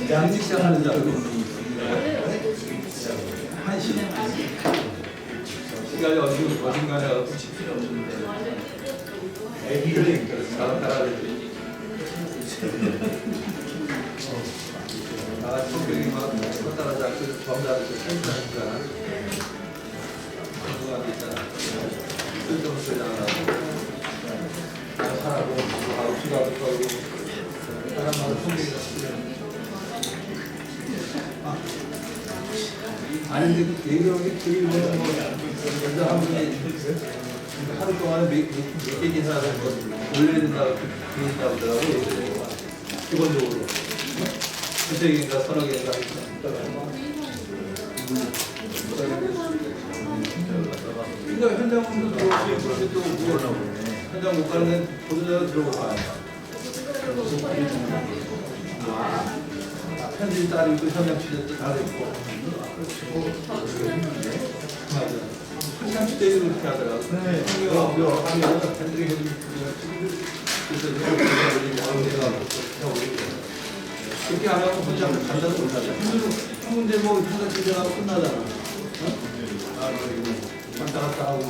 양식 시작하는 줄 알고 한시간 시간이 어딘가에 붙일 필요 없는데 애기를 따라다니지 다 성격이 막 따라잡고 범자를 생각하니까 누구한테 있잖아 쓸데없는 소리 나가고 사라고 수다도 떨고 사람마다 성격이 다 아니 근데 그 얘기하기 되게 뭐 먼저 한 분이 하루 동안에 몇 개 기사를 올려야 된다고 하더라고 기본적으로 두세 개인가 서너 개인가 근데 현장으로 들어오지 그렇게 또 현장 못 가는 데 보도자료 들어오고 편집이 따로 있고 현장 취재도 다 있고 맞아. 현장 취재를 그렇게 하더라고. 네. 팬들이 해주는 그렇게 안 하고 혼자 간다고 못하죠. 한 문제 뭐 현장 취재하고 끝나잖아. 왔다 갔다 하고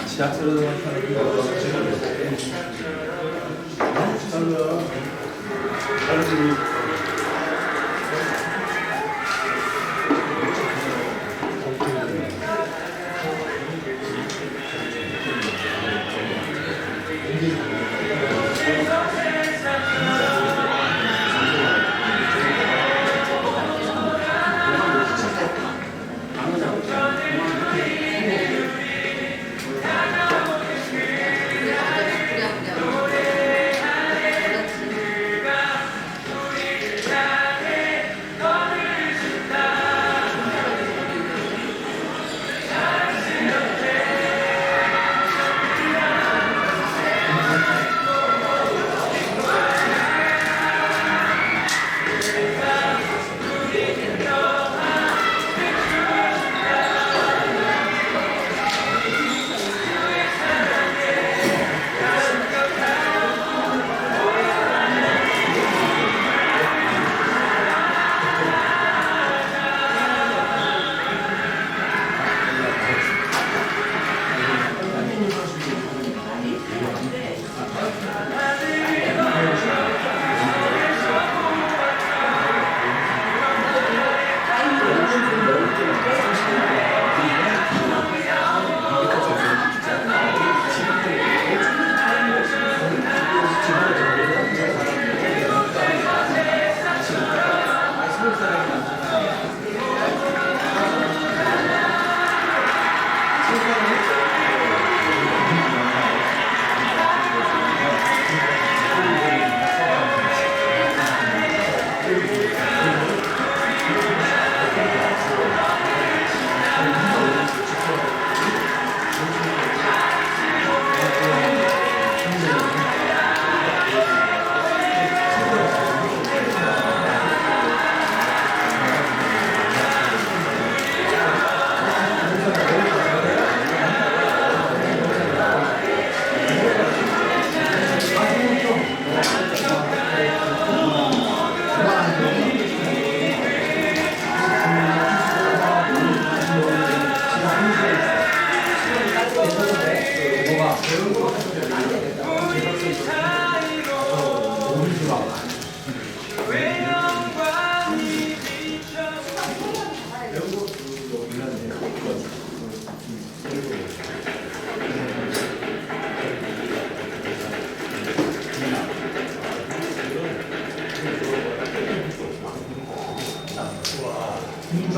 지하철로 타는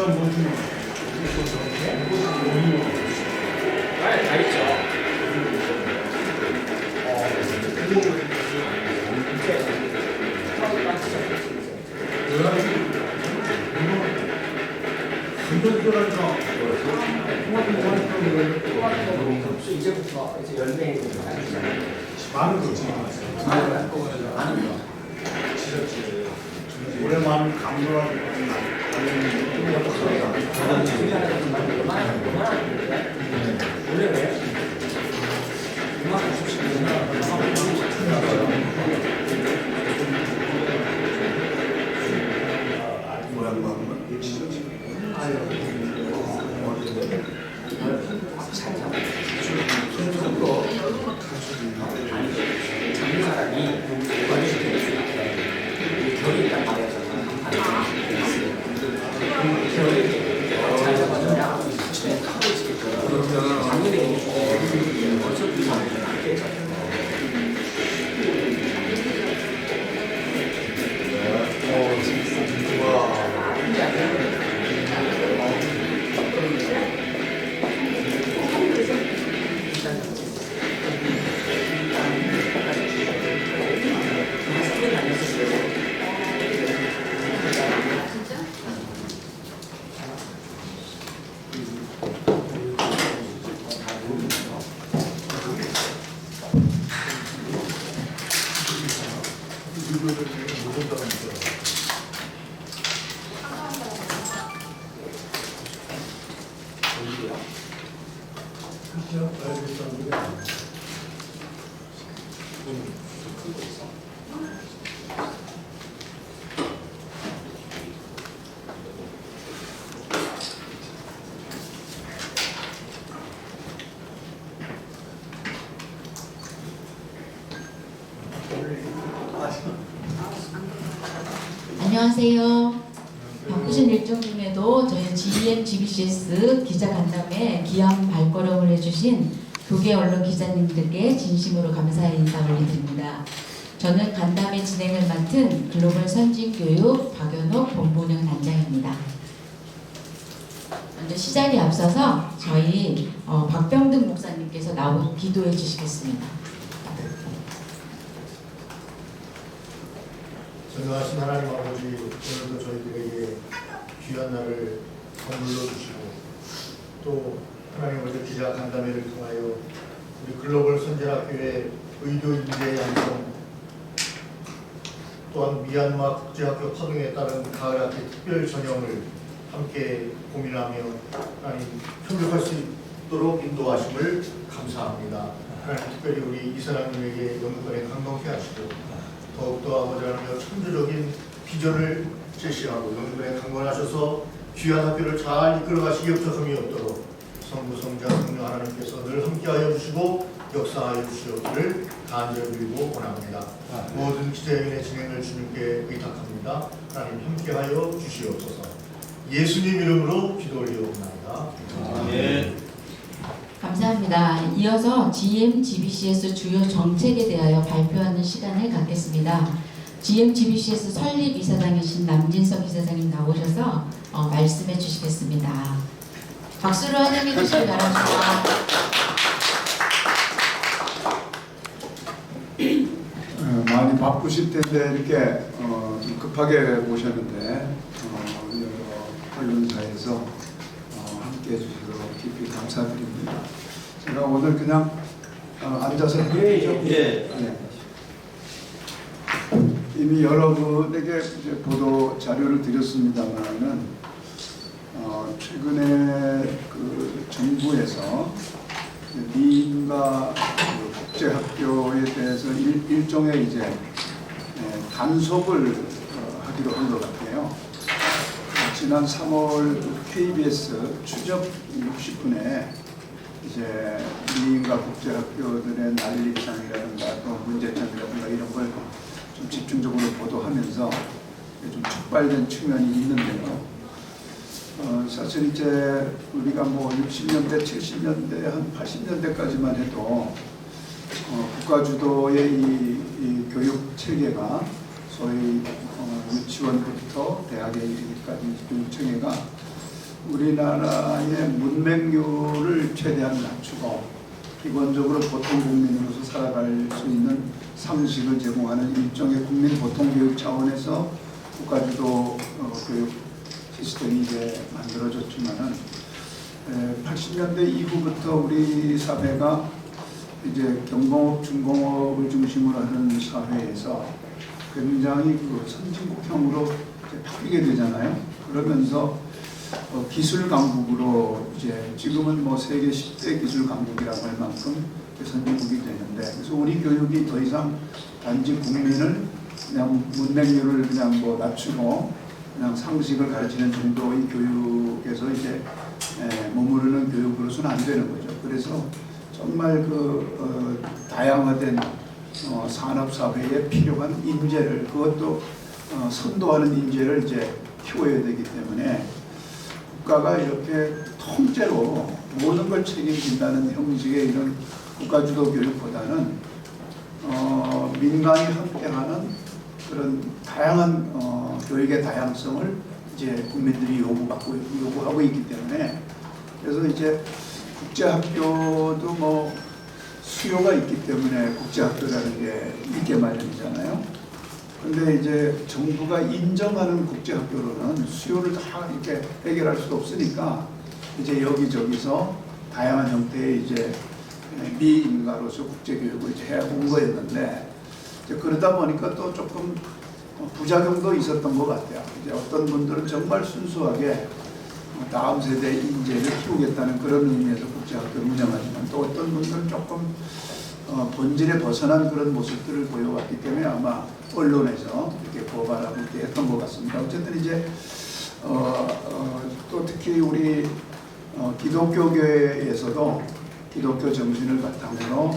다 있죠. 이제부터 이제 열매 많은 거지. 많은 거. 오랜만에 감도하고 원래 왜? 잡는 사람이 결이 있단 말이야. 결이 잘 잡아줘야 커지겠죠. 작년에 어차피 안녕하세요. 바쁘신 일정 중에도 저희 GM GBCS 기자 간담회 귀한 발걸음을 해주신 교계 언론 기자님들께 진심으로 감사의 인사 올려드립니다. 저는 간담회 진행을 맡은 글로벌 선진교육 박연옥 본부운영 단장입니다. 먼저 시작에 앞서서 저희 박병등 목사님께서 나오고 기도해 주시겠습니다. 전능하신 하나님 아버지, 오늘도 저희들에게 귀한 날을 선물로 주시고 또 하나님 아버지 기자 간담회를 통하여 우리 글로벌 선진학교의 의료 인재 양성 또한 미얀마 국제학교 파동에 따른 가을학기 특별 전형을 함께 고민하며 하나님 협력할 수 있도록 인도하심을 감사합니다. 하나님 특별히 우리 이사장님에게 영국권에 강동케 하시고 더욱더 아버지 하나님의 천주적인 비전을 제시하고 영국권에 강건하셔서 귀한 학교를 잘 이끌어가시기 없어서이 없도록 성부 성자 성령 하나님께서 늘 함께하여 주시고 역사하여 주시옵기를 간절히 빌고 원합니다. 모든 기자회견의 진행을 주님께 의탁합니다. 하나님 함께하여 주시옵소서. 예수님 이름으로 기도 올리옵나이다. 아멘. 감사합니다. 이어서 GM GBCS 주요 정책에 대하여 발표하는 시간을 갖겠습니다. GM GBCS 설립 이사장이신 남진석 이사장님 나오셔서 말씀해 주시겠습니다. 박수로 환영해 주시기 바랍니다. 많이 바쁘실 텐데 이렇게 좀 급하게 오셨는데 여러 언론사에서 함께해 주셔서 깊이 감사드립니다. 제가 오늘 그냥 앉아서 네. 이미 여러분에게 이제 보도 자료를 드렸습니다만은 최근에 그 정부에서 미인과 국제학교에 대해서 일종의 이제 단속을 하기로 한 것 같아요. 지난 3월 KBS 추적 60분에 이제 미인과 국제학교들의 난립상이라든가 또 문제점이라든가 이런 걸 좀 집중적으로 보도하면서 좀 촉발된 측면이 있는데요. 사실 이제 우리가 뭐 60년대, 70년대, 한 80년대까지만 해도 국가 주도의 이 교육 체계가 소위 유치원부터 대학에 이르기까지 교육 체계가 우리나라의 문맹률을 최대한 낮추고 기본적으로 보통 국민으로서 살아갈 수 있는 상식을 제공하는 일종의 국민 보통 교육 차원에서 국가주도 교육 시스템이 이제 만들어졌지만은 80년대 이후부터 우리 사회가 이제 경공업, 중공업을 중심으로 하는 사회에서 굉장히 그 선진국형으로 이제 바뀌게 되잖아요. 그러면서 기술 강국으로 이제 지금은 뭐 세계 10대 기술 강국이라고 할 만큼 선진국이 되는데, 그래서 우리 교육이 더 이상 단지 국민을 그냥 문맹률을 그냥 뭐 낮추고 그냥 상식을 가르치는 정도의 교육에서 이제 머무르는 교육으로서는 안 되는 거죠. 그래서 정말 그 다양화된 산업 사회에 필요한 인재를, 그것도 선도하는 인재를 이제 키워야 되기 때문에 국가가 이렇게 통째로 모든 걸 책임진다는 형식의 이런 국가주도 교육보다는 민간이 함께하는 그런 다양한 교육의 다양성을 이제 국민들이 요구하고 있기 때문에, 그래서 이제 국제학교도 뭐 수요가 있기 때문에 국제학교라는 게 있게 마련이잖아요. 근데 이제 정부가 인정하는 국제학교로는 수요를 다 이렇게 해결할 수 없으니까 이제 여기저기서 다양한 형태의 이제 미인가로서 국제교육을 이제 해온 거였는데, 이제 그러다 보니까 또 조금 부작용도 있었던 것 같아요. 이제 어떤 분들은 정말 순수하게 다음 세대 인재를 키우겠다는 그런 의미에서 국제학교를 운영하지만, 또 어떤 분들은 조금 본질에 벗어난 그런 모습들을 보여왔기 때문에 아마 언론에서 이렇게 고발하고 이렇게 했던 것 같습니다. 어쨌든 이제 또 특히 우리 기독교계에서도 기독교 정신을 바탕으로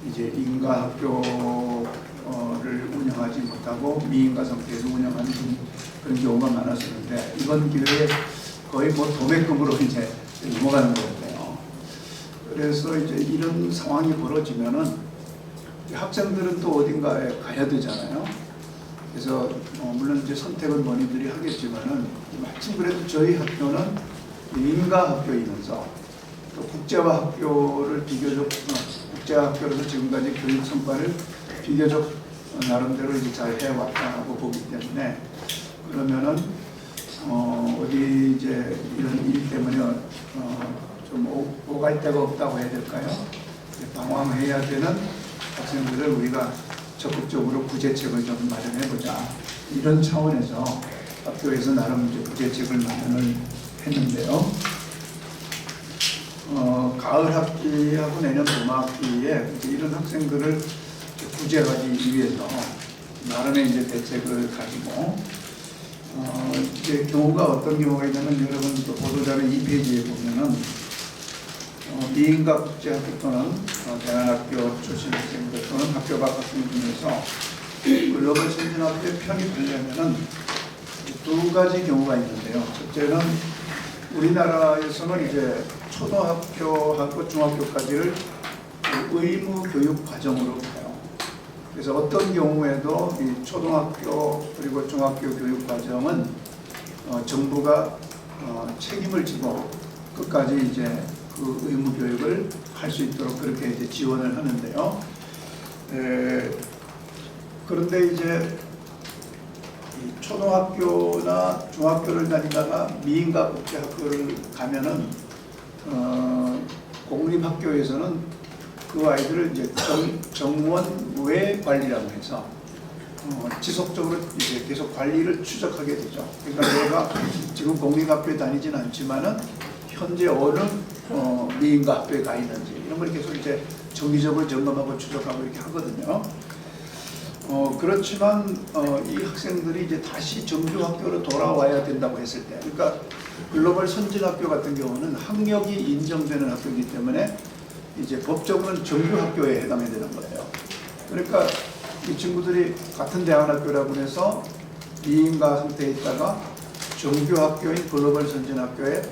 이제 인가학교를 운영하지 못하고 미인가 상태에서 운영하는 그런 경우가 많았었는데, 이번 기회에 거의 뭐 도매금으로 이제 넘어가는 것 같아요. 그래서 이제 이런 상황이 벌어지면은 학생들은 또 어딘가에 가야 되잖아요. 그래서 물론 이제 선택은 본인들이 하겠지만은 마침 그래도 저희 학교는 인가학교이면서 또 국제화 학교를 비교적 국제학교로서 지금까지 교육 성과를 비교적 나름대로 이제 잘 해왔다고 보기 때문에, 그러면은 어디 이제 이런 일 때문에 좀 오갈 데가 없다고 해야 될까요? 방황해야 되는 학생들을 우리가 적극적으로 구제책을 좀 마련해보자, 이런 차원에서 학교에서 나름 이제 구제책을 마련을 했는데요. 가을 학기하고 내년 봄학기에 이런 학생들을 구제하기 위해서 나름의 이제 대책을 가지고 이제 경우가 어떤 경우가 있냐면, 여러분 또 보도자료 2페이지에 보면은 미인가 국제학교 또는 대안학교 출신 학생들 또는 학교 밖 학생 중에서 글로벌 선진학교에 편입하려면은 두 가지 경우가 있는데요. 첫째는 우리나라에서는 이제 초등학교하고 중학교까지를 의무 교육 과정으로 가요. 그래서 어떤 경우에도 이 초등학교 그리고 중학교 교육 과정은 정부가 책임을 지고 끝까지 이제 그 의무 교육을 할 수 있도록 그렇게 이제 지원을 하는데요. 그런데 이제 초등학교나 중학교를 다니다가 미인가 국제학교를 가면은 공립학교에서는 그 아이들을 이제 정원 외 관리라고 해서 지속적으로 이제 계속 관리를 추적하게 되죠. 그러니까 내가 지금 공립학교에 다니지는 않지만은 현재 어느 미인가 학교에 가 있는지 이런 걸 계속 이제 정기적으로 점검하고 추적하고 이렇게 하거든요. 그렇지만 이 학생들이 이제 다시 정규 학교로 돌아와야 된다고 했을 때, 그러니까 글로벌 선진학교 같은 경우는 학력이 인정되는 학교이기 때문에 이제 법적으로는 정규 학교에 해당이 되는 거예요. 그러니까 이 친구들이 같은 대안학교라고 해서 미인가 상태에 있다가 정규 학교인 글로벌 선진학교에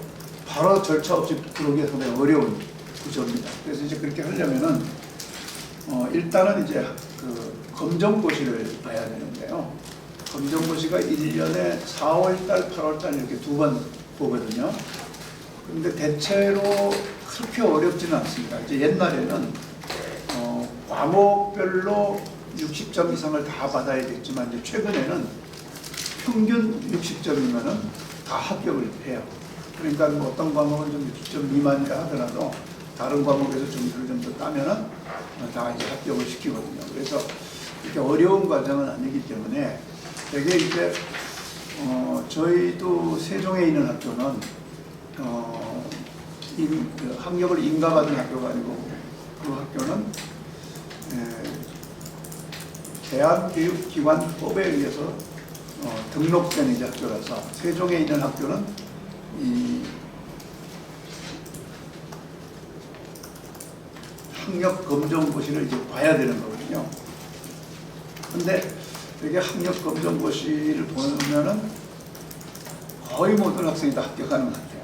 바로 절차 없이 들어오기가 상당히 어려운 구조입니다. 그래서 이제 그렇게 하려면은 일단은 이제 그 검정고시를 봐야 되는데요. 검정고시가 1년에 4월달, 8월달 이렇게 두 번 보거든요. 근데 대체로 그렇게 어렵지는 않습니다. 이제 옛날에는 과목별로 60점 이상을 다 받아야겠지만 이제 최근에는 평균 60점이면은 다 합격을 해요. 그러니까 뭐 어떤 과목은 좀 60점 미만이라 하더라도 다른 과목에서 점수를 좀 더 따면은 다 이제 합격을 시키거든요. 그래서 이렇게 어려운 과정은 아니기 때문에 되게 이제 저희도 세종에 있는 학교는 학력을 인가받은 학교가 아니고 그 학교는 대한교육기관법에 의해서 등록된 이제 학교라서 세종에 있는 학교는 이 학력 검정 고시를 이제 봐야 되는 거거든요. 근데 되게 학력 검정 고시를 보면은 거의 모든 학생이 다 합격하는 것 같아요.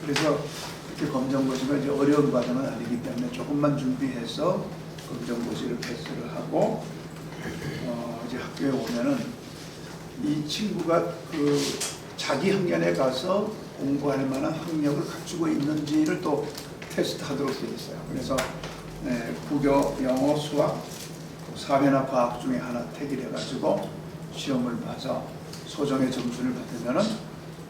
그래서 이렇게 검정 고시가 이제 어려운 과정은 아니기 때문에 조금만 준비해서 검정 고시를 패스를 하고 이제 학교에 오면은 이 친구가 그 자기 학년에 가서 공부할 만한 학력을 갖추고 있는지를 또 테스트하도록 되어 있어요. 그래서 국어, 영어, 수학, 사회나 과학 중에 하나 택일해 가지고 시험을 봐서 소정의 점수를 받으면은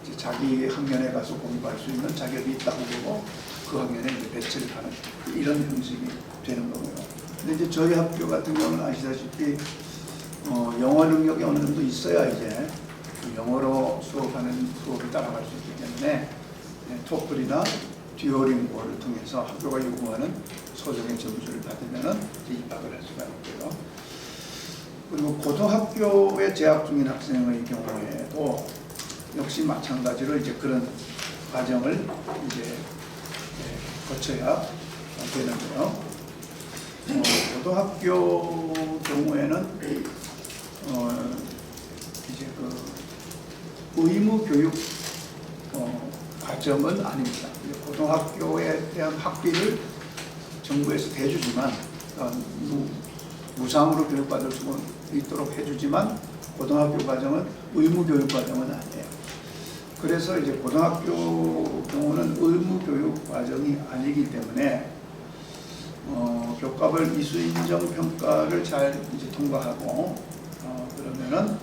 이제 자기 학년에 가서 공부할 수 있는 자격이 있다고 보고 그 학년에 이제 배치를 하는 이런 형식이 되는 거고요. 근데 이제 저희 학교 같은 경우는 아시다시피 영어 능력이 어느 정도 있어야 이제 영어로 수업을 따라갈 수 있기 때문에 토플이나 듀오링고를 통해서 학교가 요구하는 소정의 점수를 받으면은 입학을 할 수가 있고요. 그리고 고등학교에 재학 중인 학생의 경우에도 역시 마찬가지로 이제 그런 과정을 이제 거쳐야 되는데요. 고등학교 경우에는 이제 그 의무 교육 과정은 아닙니다. 고등학교에 대한 학비를 정부에서 대주지만 무상으로 교육받을 수 있도록 해주지만 고등학교 과정은 의무 교육 과정은 아니에요. 그래서 이제 고등학교 경우는 의무 교육 과정이 아니기 때문에 교과별 이수 인정 평가를 잘 이제 통과하고 그러면은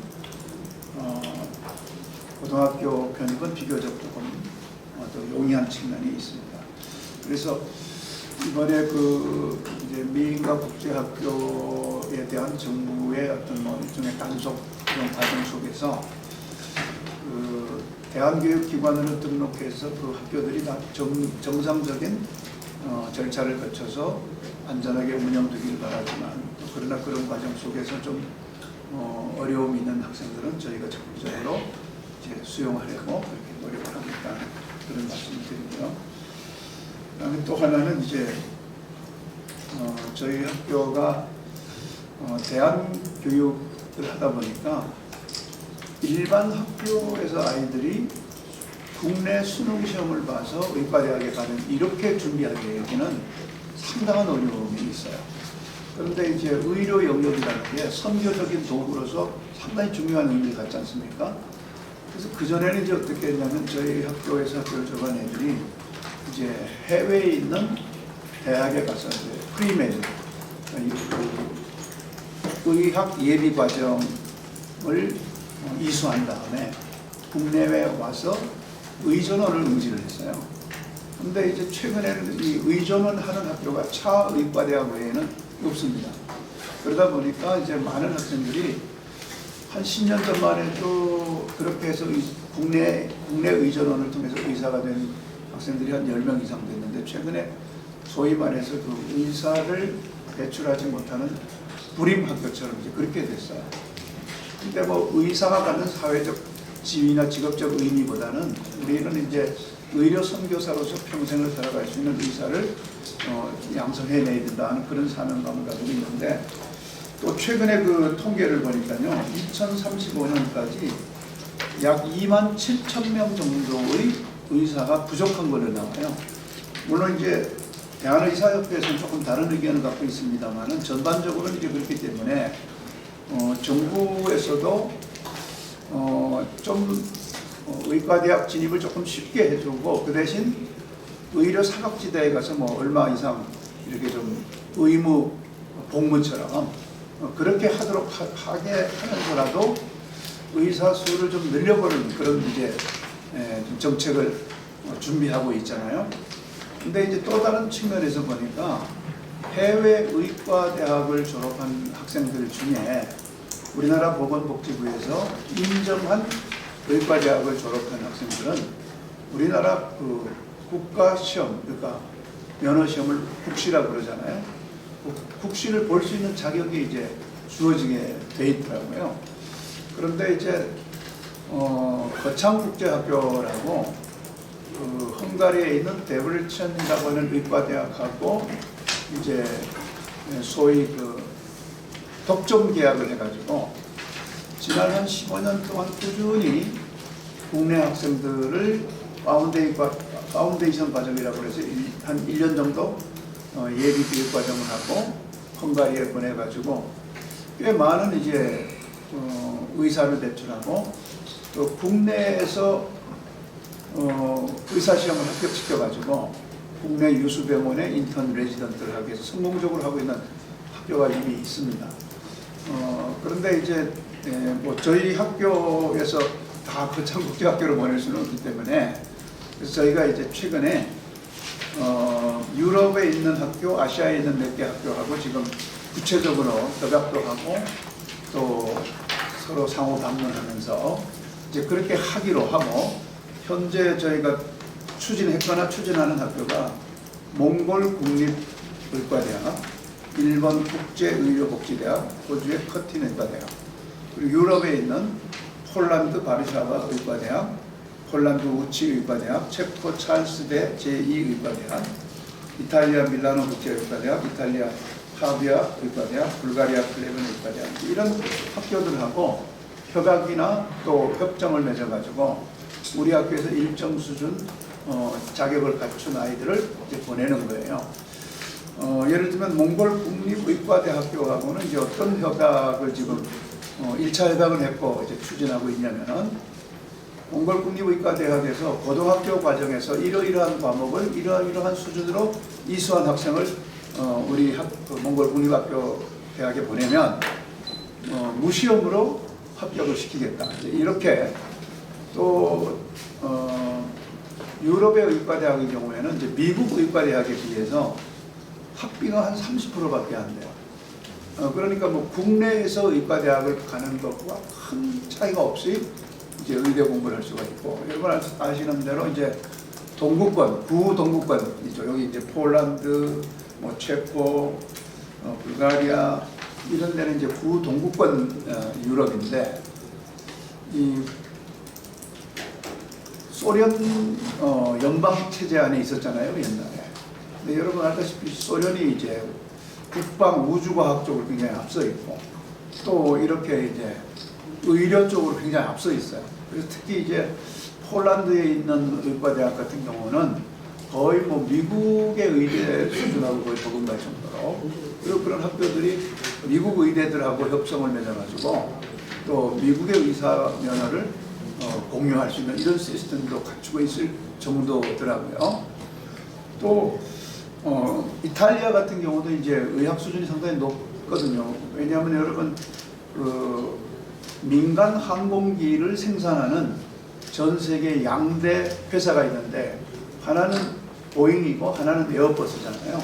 고등학교 편입은 비교적 조금 더 용이한 측면이 있습니다. 그래서 이번에 그 이제 미인과 국제학교에 대한 정부의 어떤 뭐 일종의 단속 그런 과정 속에서 그 대한교육기관으로 등록해서 그 학교들이 다 정상적인 절차를 거쳐서 안전하게 운영되기를 바라지만 또 그러나 그런 과정 속에서 좀 어려움이 있는 학생들은 저희가 적극적으로 이제 수용하려고 그렇게 노력을 합니다. 그런 말씀을 드리고요. 그다음에 또 하나는 이제 저희 학교가 대안교육을 하다 보니까 일반 학교에서 아이들이 국내 수능 시험을 봐서 의과대학에 가는 이렇게 준비하기에는 상당한 어려움이 있어요. 그런데 이제 의료 영역이라는 게 선교적인 도구로서 상당히 중요한 의미를 갖지 않습니까? 그래서 그전에는 이제 어떻게 했냐면 저희 학교에서 학교를 졸업한 애들이 이제 해외에 있는 대학에 가서 이제 프리메드 의학 예비 과정을 이수한 다음에 국내에 와서 의전원을 응시를 했어요. 근데 이제 최근에는 이 의전원 하는 학교가 차의과대학 외에는 없습니다. 그러다 보니까 이제 많은 학생들이 한 10년 전만 해도 그렇게 해서 국내 의전원을 통해서 의사가 된 학생들이 한 10명 이상 됐는데 최근에 소위 말해서 그 의사를 배출하지 못하는 불임 학교처럼 이제 그렇게 됐어요. 근데 뭐 의사가 갖는 사회적 지위나 직업적 의미보다는 우리는 이제 의료 선교사로서 평생을 살아갈 수 있는 의사를 양성해내야 된다는 그런 사명감을 가지고 있는데 또 최근에 그 통계를 보니까요 2035년까지 약 27,000명 정도의 의사가 부족한 걸로 나와요. 물론 이제 대한의사협회에서는 조금 다른 의견을 갖고 있습니다만은 전반적으로는 이제 그렇기 때문에 정부에서도 좀 의과대학 진입을 조금 쉽게 해주고 그 대신 의료 사각지대에 가서 뭐 얼마 이상 이렇게 좀 의무 복무처럼 그렇게 하게 하면서라도 의사 수를 좀 늘려보는 그런 이제 좀 정책을 준비하고 있잖아요. 근데 이제 또 다른 측면에서 보니까 해외 의과대학을 졸업한 학생들 중에 우리나라 보건복지부에서 인정한 의과대학을 졸업한 학생들은 우리나라 그 국가시험, 그러니까 면허시험을 국시라고 그러잖아요. 국시를 볼 수 있는 자격이 이제 주어지게 돼 있더라고요. 그런데 이제 거창국제학교라고 그 헝가리에 있는 데브리천이라고 하는 의과대학하고 이제 소위 그 독점 계약을 해가지고 지난 한 15년 동안 꾸준히 국내 학생들을 파운데이션 과정이라고 해서 한 1년 정도 예비 교육 과정을 하고 헝가리에 보내가지고 꽤 많은 이제 의사를 배출하고 또 국내에서 의사 시험을 합격시켜가지고 국내 유수병원의 인턴 레지던트를 하기 위해서 성공적으로 하고 있는 학교가 이미 있습니다. 그런데 이제 뭐 저희 학교에서 다 거창국제학교로 보낼 수는 없기 때문에 그래서 저희가 이제 최근에 유럽에 있는 학교, 아시아에 있는 몇 개 학교하고 지금 구체적으로 협약도 하고 또 서로 상호 방문하면서 이제 그렇게 하기로 하고 현재 저희가 추진했거나 추진하는 학교가 몽골 국립의과대학, 일본 국제의료복지대학, 호주의 커틴의과대학, 그리고 유럽에 있는 폴란드 바르샤바 의과대학, 폴란드 우치의과대학, 체코 찰스대 제2의과대학, 이탈리아 밀라노 국제의과대학, 이탈리아 파비아 의과대학, 불가리아 플레븐 의과대학 이런 학교들하고 협약이나 또 협정을 맺어가지고 우리 학교에서 일정 수준 자격을 갖춘 아이들을 이제 보내는 거예요. 예를 들면 몽골 국립의과대학교하고는 이제 어떤 협약을 지금 1차 협약을 했고 이제 추진하고 있냐면은 몽골 국립의과대학에서 고등학교 과정에서 이러이러한 과목을 이러이러한 수준으로 이수한 학생을 우리 몽골 국립학교 대학에 보내면 무시험으로 합격을 시키겠다. 이렇게 또 유럽의 의과대학의 경우에는 이제 미국 의과대학에 비해서 학비가 한 30%밖에 안 돼요. 그러니까 뭐 국내에서 의과대학을 가는 것과 큰 차이가 없이 이제 의대 공부를 할 수가 있고 여러분 아시는 대로 이제 동구권, 구동구권이죠. 여기 이제 폴란드, 뭐 체코, 불가리아 이런 데는 이제 구동구권 유럽인데 이 소련 연방 체제 안에 있었잖아요 옛날에. 근데 여러분 알다시피 소련이 이제 국방 우주과학 쪽으로 굉장히 앞서 있고 또 이렇게 이제 의료 쪽으로 굉장히 앞서 있어요. 그래서 특히 이제 폴란드에 있는 의과대학 같은 경우는 거의 뭐 미국의 의대 수준하고 거의 버금갈 정도로 그리고 그런 학교들이 미국 의대들하고 협성을 맺어가지고 또 미국의 의사 면허를 공유할 수 있는 이런 시스템도 갖추고 있을 정도더라고요. 또 이탈리아 같은 경우도 이제 의학 수준이 상당히 높거든요. 왜냐하면 여러분 그 민간 항공기를 생산하는 전 세계 양대 회사가 있는데 하나는 보잉이고 하나는 에어버스잖아요.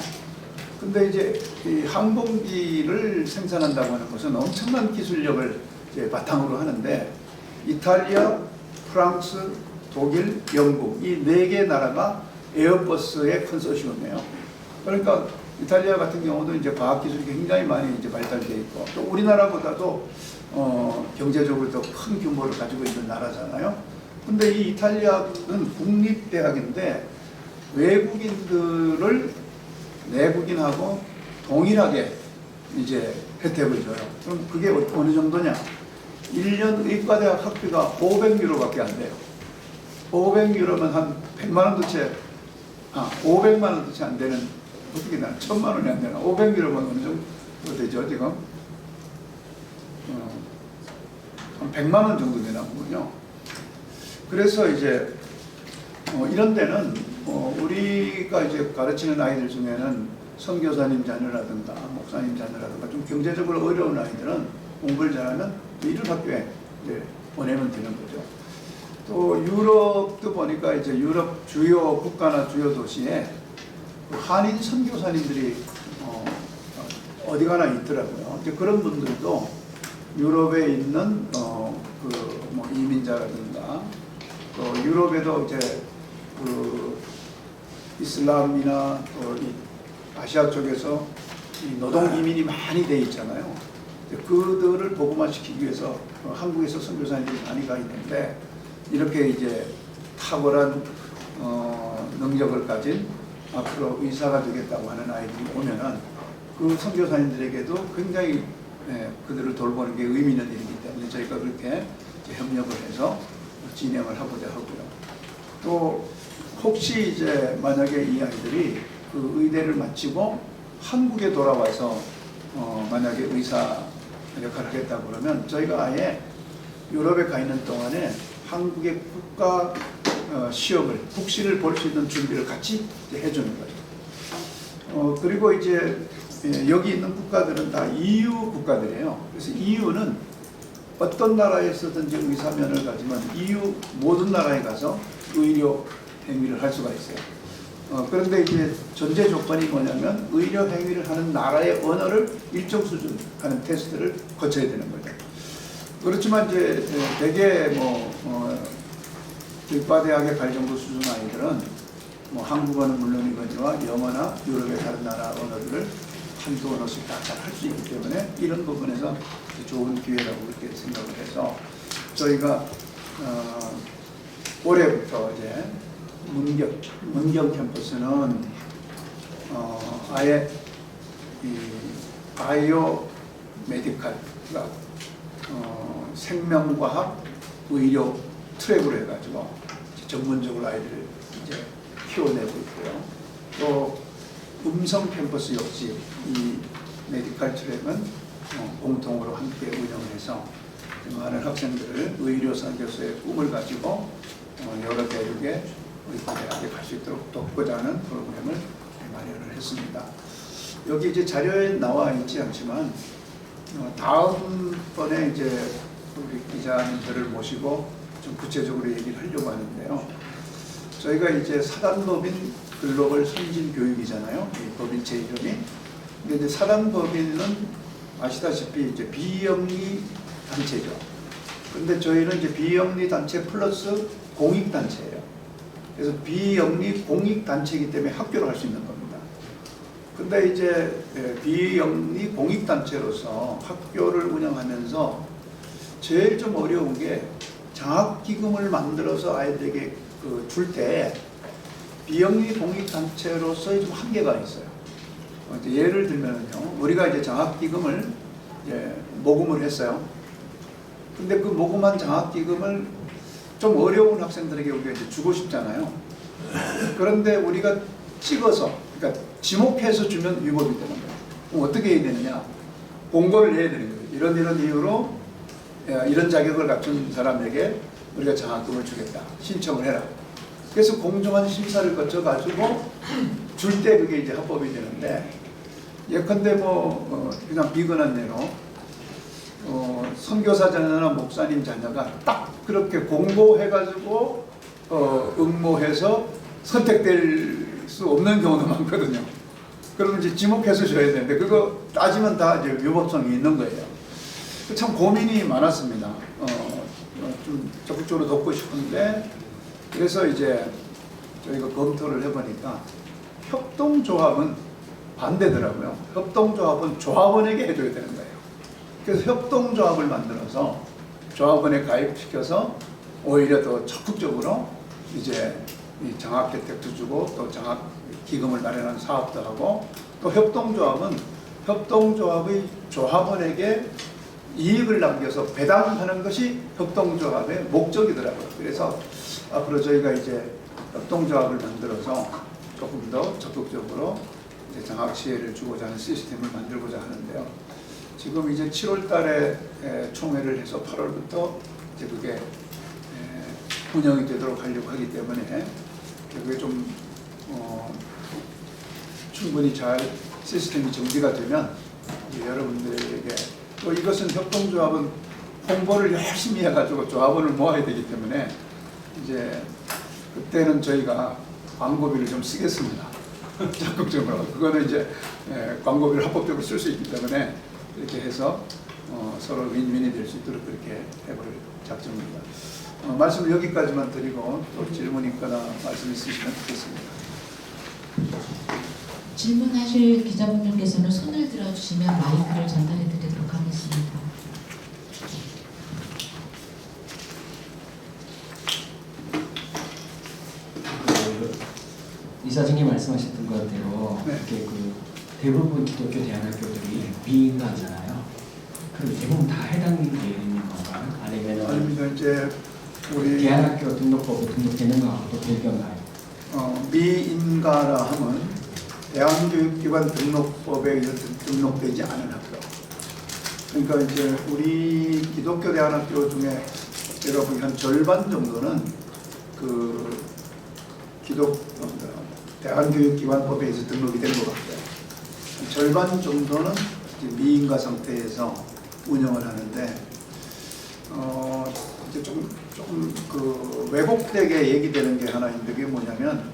근데 이제 이 항공기를 생산한다고 하는 것은 엄청난 기술력을 이제 바탕으로 하는데 이탈리아, 프랑스, 독일, 영국 이 4개 나라가 에어버스의 컨소시엄이에요. 그러니까 이탈리아 같은 경우도 이제 과학기술이 굉장히 많이 이제 발달되어 있고 또 우리나라보다도 경제적으로 더 큰 규모를 가지고 있는 나라잖아요. 근데 이 이탈리아는 국립대학인데 외국인들을 내국인하고 동일하게 이제 혜택을 줘요. 그럼 그게 어느 정도냐? 1년 의과대학 학비가 500유로밖에 안 돼요. 500유로면 한 100만 원도 채, 500만 원도 채 안 되는, 어떻게 되나? 1000만 원이 안 되나? 500유로면 어느 정도 되죠, 지금? 한 100만 원 정도 되나 보군요. 그래서 이제 이런 데는 우리가 이제 가르치는 아이들 중에는 선교사님 자녀라든가 목사님 자녀라든가 좀 경제적으로 어려운 아이들은 공부를 잘하면 이런 학교에 이제 보내면 되는 거죠. 또 유럽도 보니까 이제 유럽 주요 국가나 주요 도시에 한인 선교사님들이 어디 가나 있더라고요. 이제 그런 분들도 유럽에 있는 뭐 이민자라든가 또 유럽에도 이제 그 이슬람이나 또 이 아시아 쪽에서 이 노동 이민이 많이 돼 있잖아요. 그들을 복음화시키기 위해서 한국에서 선교사님들이 많이 가 있는데 이렇게 이제 탁월한 능력을 가진 앞으로 의사가 되겠다고 하는 아이들이 오면은 그 선교사님들에게도 굉장히 그들을 돌보는 게 의미 있는 일이기 때문에 저희가 그렇게 협력을 해서 진행을 하고자 하고요. 또 혹시 이제 만약에 이 아이들이 그 의대를 마치고 한국에 돌아와서 만약에 의사 역할을 하겠다고 그러면 저희가 아예 유럽에 가 있는 동안에 한국의 국가 시험을 국시를 볼 수 있는 준비를 같이 해주는 거죠. 그리고 이제 여기 있는 국가들은 다 EU 국가들이에요. 그래서 EU는 어떤 나라에서든지 의사면을 가지면 EU 모든 나라에 가서 의료 행위를 할 수가 있어요. 그런데 이제 전제 조건이 뭐냐면 의료 행위를 하는 나라의 언어를 일정 수준 하는 테스트를 거쳐야 되는 거죠. 그렇지만 이제 대개 의과대학에 갈 정도 수준 아이들은 뭐 한국어는 물론이거니와 영어나 유럽의 다른 나라 언어들을 한두 언어씩 다 잘 할 수 있기 때문에 이런 부분에서 좋은 기회라고 그렇게 생각을 해서 저희가 올해부터 이제 문경 캠퍼스는 아예 이 바이오 메디칼 생명과학 의료 트랙으로 해가지고 전문적으로 아이들을 이제 키워내고 있고요. 또 음성 캠퍼스 역시 이 메디칼 트랙은 공통으로 함께 운영해서 많은 학생들을 의료사 교수의 꿈을 가지고 여러 대륙에 의과대학에 갈 수 있도록 돕고자 하는 프로그램을 마련을 했습니다. 여기 이제 자료에 나와 있지 않지만 다음번에 이제 우리 기자님들을 모시고 좀 구체적으로 얘기를 하려고 하는데요. 저희가 이제 사단법인 글로벌 선진 교육이잖아요. 이 법인체 이름이. 근데 이제 사단법인은 아시다시피 이제 비영리 단체죠. 근데 저희는 이제 비영리 단체 플러스 공익 단체예요. 그래서 비영리 공익 단체이기 때문에 학교를 할 수 있는 겁니다. 근데 이제 비영리 공익 단체로서 학교를 운영하면서 제일 좀 어려운 게 장학기금을 만들어서 아이들에게 줄 때 비영리 공익단체로서의 좀 한계가 있어요. 예를 들면요, 우리가 이제 장학기금을 이제 모금을 했어요. 근데 그 모금한 장학기금을 좀 어려운 학생들에게 우리가 이제 주고 싶잖아요. 그런데 우리가 찍어서, 그러니까 지목해서 주면 위법이 되는 거예요. 그럼 어떻게 해야 되느냐? 공고를 해야 되는 거예요. 이런 이유로 이런 자격을 갖춘 사람에게 우리가 장학금을 주겠다. 신청을 해라. 그래서 공정한 심사를 거쳐가지고 줄 때 그게 이제 합법이 되는데, 예컨대 그냥 비근한 예로 선교사 자녀나 목사님 자녀가 딱 그렇게 공고해가지고 응모해서 선택될 수 없는 경우도 많거든요. 그러면 이제 지목해서 줘야 되는데 그거 따지면 다 이제 위법성이 있는 거예요. 참 고민이 많았습니다. 좀 적극적으로 돕고 싶은데, 그래서 이제 저희가 검토를 해보니까 협동조합은 반대더라고요. 협동조합은 조합원에게 해줘야 되는 거예요. 그래서 협동조합을 만들어서 조합원에 가입시켜서 오히려 더 적극적으로 이제 이 장학 혜택도 주고 또 장학 기금을 마련하는 사업도 하고, 또 협동조합은 협동조합의 조합원에게 이익을 남겨서 배당하는 것이 협동조합의 목적이더라고요. 그래서 앞으로 저희가 이제 협동조합을 만들어서 조금 더 적극적으로 이제 장학 시혜를 주고자 하는 시스템을 만들고자 하는데요. 지금 이제 7월 달에 총회를 해서 8월부터 이제 그게 운영이 되도록 하려고 하기 때문에 그게 좀 충분히 잘 시스템이 정비가 되면 이제 여러분들에게 또 이것은 협동조합은 홍보를 열심히 해가지고 조합원을 모아야 되기 때문에 이제 그때는 저희가 광고비를 좀 쓰겠습니다. 적극적으로 그거는 이제 광고비를 합법적으로 쓸 수 있기 때문에 이렇게 해서 서로 윈윈이 될 수 있도록 그렇게 해볼 작정입니다. 말씀을 여기까지만 드리고 또 질문 있거나 말씀 있으시면 듣겠습니다. 질문하실 기자분들께서는 손을 들어주시면 마이크를 전달해 드리도록 하겠습니다. 이사장님 말씀하셨던 것대로 네. 이렇게 그 대부분 기독교 대안학교들이 미인가잖아요. 그럼 대부분 다 해당되어 있는 건가요? 아니면 아닙니다. 이제 우리 대안학교 등록법에 등록되는 거하고 또 별개인가요? 미인가라 하면 대한교육기관 등록법에 의해서 등록되지 않은 학교. 그러니까 이제 우리 기독교 대안학교 중에 제가 보기 한 절반 정도는 그 대한교육기관법에 의해서 등록이 된 것 같아요. 절반 정도는 이제 미인가 상태에서 운영을 하는데 이제 조금 그 왜곡되게 얘기되는 게 하나 있는데 그게 뭐냐면